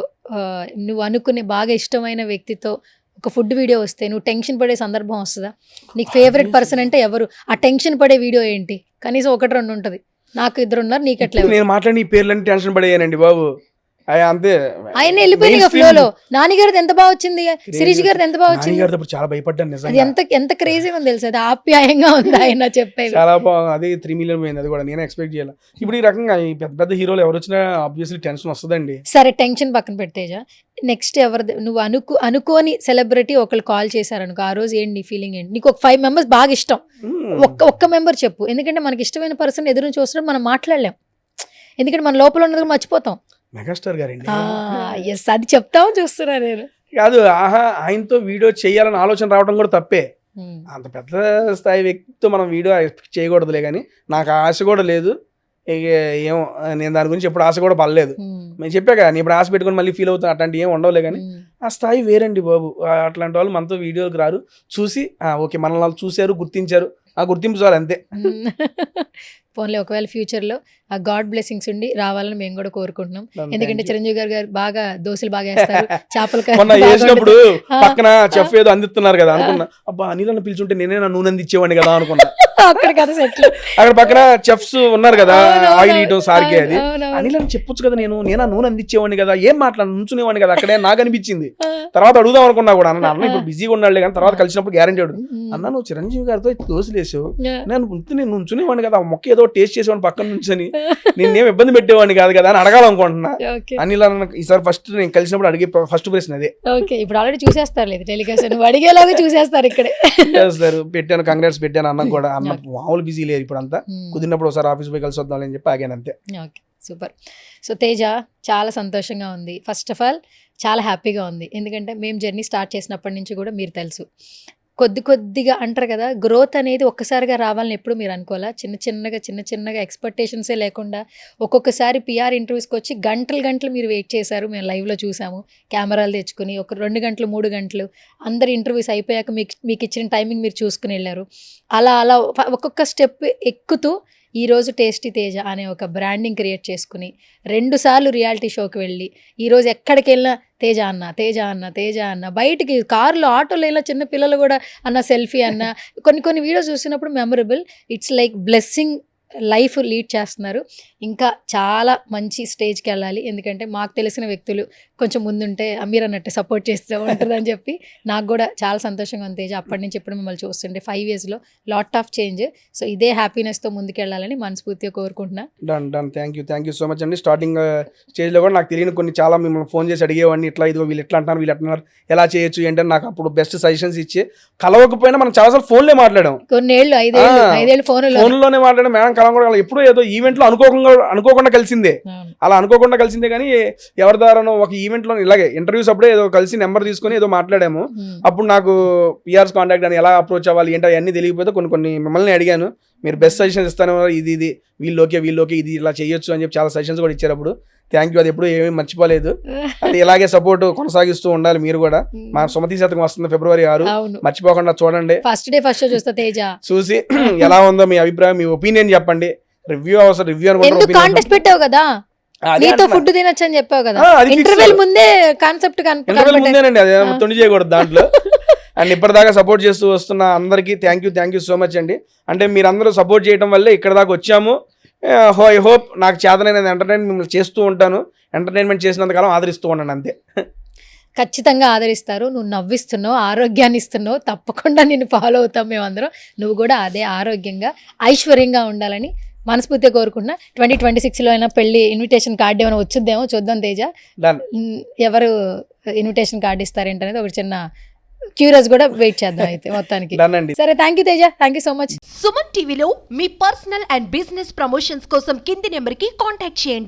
నువ్వు అనుకునే బాగా ఇష్టమైన వ్యక్తితో ఒక ఫుడ్ వీడియో వస్తే నువ్వు టెన్షన్ పడే సందర్భం వస్తుందా? నీకు ఫేవరెట్ పర్సన్ అంటే ఎవరు? ఆ టెన్షన్ పడే వీడియో ఏంటి? కనీసం 1-2 ఉంటుంది. నాకు 2 ఉన్నారు, నీకు ఎట్లా? నేను మాట్లాడి ఈ పేర్లన్నీ టెన్షన్ పడేయానండి బాబు. అంతే ఆయన వెళ్ళిపోయింది ఫ్లోలో. నాని గారిది ఎంత బాగా వచ్చింది, శిరీష్ గారిది ఎంత బాగా వచ్చింది. చాలా భయపడ్డాను అది నిజంగా. ఎంత క్రేజీగా ఉంది తెలుసు. అది ఆప్యాయంగా ఉంది ఆయన చెప్పేది. చాలా బాగుంది. అది 3 million పోయింది. అది కూడా నేను ఎక్స్పెక్ట్ చేయాలి. ఇప్పుడు ఈ రకంగా ఈ పెద్ద పెద్ద హీరోలు ఎవరు వచ్చినా ఆబ్వియస్లీ టెన్షన్ వస్తుందండి. సరే టెన్షన్ పక్కన పెట్టేజ, నెక్స్ట్ ఎవరిది నువ్వు అనుకోని సెలబ్రిటీ ఒకళ్ళు కాల్ చేశారనుకో, ఆ రోజు ఏంటి నీ ఫీలింగ్ ఏంటి? నీకు ఒక 5 members బాగా ఇష్టం, ఒక్క మెంబర్ చెప్పు. ఎందుకంటే మనకి ఇష్టమైన పర్సన్ ఎదురు చూస్తున్నప్పుడు మనం మాట్లాడలేం, ఎందుకంటే మన లోపల ఉన్నది మర్చిపోతాం. మెగాస్టార్ గారండి. ఎస్, అది చెప్తావు చూస్తున్నా నేను. కాదు, ఆయనతో వీడియో చేయాలని ఆలోచన రావడం కూడా తప్పే. అంత పెద్ద స్థాయి వ్యక్తితో మనం వీడియో ఎక్స్పెక్ట్ చేయకూడదులే, కానీ నాకు ఆశ కూడా లేదు. ఏమో నేను దాని గురించి ఎప్పుడు ఆశ కూడా పడలేదు. నేను చెప్పాక నేను ఇప్పుడు ఆశ పెట్టుకుని మళ్ళీ ఫీల్ అవుతాను అట్లాంటి ఏం ఉండవులే, కానీ ఆ స్థాయి వేరండి బాబు. అట్లాంటి వాళ్ళు మనతో వీడియోకి రారు, చూసి ఓకే మనల్ని వాళ్ళు చూశారు, గుర్తించారు, ఆ గుర్తింపు చాలు అంతే. పోన్లే, ఒకవేళ ఫ్యూచర్లో ఆ గాడ్ బ్లెస్సింగ్స్ ఉండి రావాలని మేము కూడా కోరుకుంటున్నాం. ఎందుకంటే చిరంజీవి గారు బాగా దోశలు బాగా వేస్తారు, చేపలు వేసినప్పుడు పక్కన చెఫ్ ఏదో అందిస్తున్నారు కదా అనుకున్నా, అబ్బా అనిల్ అన్న పిలిచుంటే నేనే నా నూనె అందించేవాడిని కదా అనుకున్నా. అక్కడ పక్కన చెఫ్స్ ఉన్నారు కదా, ఆయిల్ ఇయటం సార్కి, అది అనిల్ అని చెప్పొచ్చు కదా, నేను ఆ నూనె అందించేవాడిని కదా, ఏం మాట్లాడి నుంచునేవాడిని కదా అక్కడే నాకు అనిపించింది. తర్వాత అడుగుదాం అనుకున్నా కూడా, అన్న ఇప్పుడు బిజీగా ఉన్నాడులే కానీ తర్వాత కలిసినప్పుడు గ్యారెంటీ అడుగు అన్న, నువ్వు చిరంజీవి గారితో దోశలు వేసావు, నేను నుంచునేవాడిని కదా, మొక్క ఏదో టేస్ట్ చేసేవాడిని పక్కన నుంచని, నేనేం ఇబ్బంది పెట్టేవాడిని కాదు కదా అని అడగాలనుకుంటున్నా. అనిల్ అన్న ఈసారి ఫస్ట్ నేను కలిసినప్పుడు అడిగే ఫస్ట్ ప్రశ్న అదే. ఓకే, ఇప్పుడు ఆల్రెడీ చూసేస్తారు, లేదు టెలికాస్ట్ నువ్వు అడిగేలాగా చూసేస్తారు, ఇక్కడే చేస్తారు. పెట్టాను, కంగ్రాట్స్ పెట్టాను అన్న కూడా. అన్న మామూలు బిజీ లేదు ఇప్పుడు అంతా, కుదిరినప్పుడు ఒకసారి ఆఫీస్ పోయి కలిసి వద్దాం అని చెప్పి ఆగాను అంతే. Okay super. సో తేజ, చాలా సంతోషంగా ఉంది. ఫస్ట్ ఆఫ్ ఆల్ చాలా హ్యాపీగా ఉంది, ఎందుకంటే మేము జర్నీ స్టార్ట్ చేసినప్పటి నుంచి కూడా మీరు తెలుసు, కొద్దిగా అంటారు కదా, గ్రోత్ అనేది ఒక్కసారిగా రావాలని ఎప్పుడు మీరు అనుకోవాలా. చిన్న చిన్నగా ఎక్స్పెక్టేషన్సే లేకుండా ఒక్కొక్కసారి పిఆర్ ఇంటర్వ్యూస్కి వచ్చి గంటలు మీరు వెయిట్ చేశారు, మేము లైవ్లో చూసాము. కెమెరాలు తెచ్చుకుని ఒక 2 గంటలు 3 గంటలు అందరి ఇంటర్వ్యూస్ అయిపోయాక మీకు ఇచ్చిన టైమింగ్ మీరు చూసుకుని వెళ్ళారు. అలా ఒక్కొక్క స్టెప్ ఎక్కుతూ ఈరోజు టేస్టీ తేజ అనే ఒక బ్రాండింగ్ క్రియేట్ చేసుకుని 2 సార్లు రియాలిటీ షోకి వెళ్ళి ఈరోజు ఎక్కడికి వెళ్ళినా తేజ అన్న, బయటికి కార్లో ఆటోలో వెళ్ళిన చిన్న పిల్లలు కూడా అన్న సెల్ఫీ అన్న, కొన్ని వీడియోస్ చూసినప్పుడు memorable. It's like blessing life lead చేస్తున్నారు. ఇంకా చాలా మంచి స్టేజ్కి వెళ్ళాలి, ఎందుకంటే మాకు తెలిసిన వ్యక్తులు కొంచెం ముందుంటే మీరు అన్నట్టు సపోర్ట్ చేస్తూ ఉంటుందని చెప్పి నాకు కూడా చాలా సంతోషంగా ఉంది తేజ. అప్పటి నుంచి ఎప్పుడు మిమ్మల్ని చూస్తుంటే 5 yearsలో లాట్ ఆఫ్ చేంజ్. సో ఇదే హ్యాపీనెస్తో ముందుకెళ్ళాలని మనస్ఫూర్తిగా కోరుకుంటున్నా. Done. Thank you so much అండి. స్టార్టింగ్ స్టేజ్లో కూడా నాకు తెలియని కొన్ని చాలా మిమ్మల్ని ఫోన్ చేసి అడిగేవాడిని, ఇట్లా ఇదిగో వీళ్ళు ఎట్లా అంటున్నారు, వీళ్ళు ఎట్లా ఎలా చేయొచ్చు ఏంటంటే నాకు అప్పుడు బెస్ట్ సజెషన్స్ ఇచ్చి, కలవకపోయినా మనం చాలాసార్లు ఫోన్లే మాట్లాడాం, కొన్నేళ్ళు 5 ఏళ్ళు ఫోన్లోనే మాట్లాడాం. మేడం కలవడం ఎప్పుడూ ఏదో ఈవెంట్లో అనుకోకుండా కలిసిందే, అలా అనుకోకుండా కలిసిందే. కానీ ఎవరి ద్వారానో ఒక ఈవెంట్లో ఇలాగే ఇంటర్వ్యూస్ అప్పుడే ఏదో కలిసి నెంబర్ తీసుకొని ఏదో మాట్లాడాము. అప్పుడు నాకు పిఆర్స్ కాంటాక్ట్ అని ఎలా అప్రోచ్ అవ్వాలి ఏంటో అవన్నీ తెలియకపోతే కొన్ని మిమ్మల్ని అడిగాను. మీరు బెస్ట్ సజెషన్స్ ఇస్తాను, ఇది వీళ్ళోకే ఇది ఇలా చేయొచ్చు అని చెప్పి చాలా సజెషన్స్ కూడా ఇచ్చారు. అప్పుడు థ్యాంక్ యూ, అది ఎప్పుడు ఏమీ మర్చిపోలేదు. అది ఇలాగే సపోర్ట్ కొనసాగిస్తూ ఉండాలి మీరు కూడా. మా సుమతి శతకం వస్తుంది February 6, మర్చిపోకుండా చూడండి. ఫస్ట్ చూస్తా తేజ, చూసి ఎలా ఉందో మీ అభిప్రాయం, మీ ఒపీనియన్ చెప్పండి. రివ్యూ అవసరం, రివ్యూ కాంటెస్ట్ పెట్టావు కదా, నీతో ఫుడ్ తినొచ్చు అని చెప్పావు కదా, ఇంటర్వెల్ ముందే కాన్సెప్ట్ ముందేనండి, అదే తొండి చేయకూడదు దాంట్లో. అండ్ ఇప్పటిదాకా సపోర్ట్ చేస్తూ వస్తున్న అందరికీ థ్యాంక్ యూ సో మచ్ అండి. అంటే మీరందరూ సపోర్ట్ చేయడం వల్లే ఇక్కడ దాకా వచ్చాము. ఐ హోప్ నాకు చేతనైన ఎంటర్టైన్మెంట్ చేస్తూ ఉంటాను, ఎంటర్టైన్మెంట్ చేసినంతకాలం ఆదరిస్తూ ఉన్నాను అంతే. ఖచ్చితంగా ఆదరిస్తారు. నువ్వు నవ్విస్తున్నావు, ఆరోగ్యాన్ని ఇస్తున్నావు, తప్పకుండా నిన్ను ఫాలో అవుతాం మేమందరం. నువ్వు కూడా అదే ఆరోగ్యంగా ఐశ్వర్యంగా ఉండాలని మనస్ఫూర్తిగా కోరుకుంటున్నా. 2026లో అయినా పెళ్లి ఇన్విటేషన్ కార్డు ఏమైనా వచ్చుద్దేమో చూద్దాం తేజ. డన్. ఎవరు ఇన్విటేషన్ కార్డు ఇస్తారేంటనేది ఒక చిన్న క్యూరియస్ కూడా వెయిట్ చేద్దాం అయితే మొత్తానికి. డన్ అండి. సరే, thank you Teja, thank you so much. Suman టీవీలో మీ పర్సనల్ అండ్ బిజినెస్ ప్రమోషన్స్ కోసం కింది నెంబర్కి కాంటాక్ట్ చేయండి.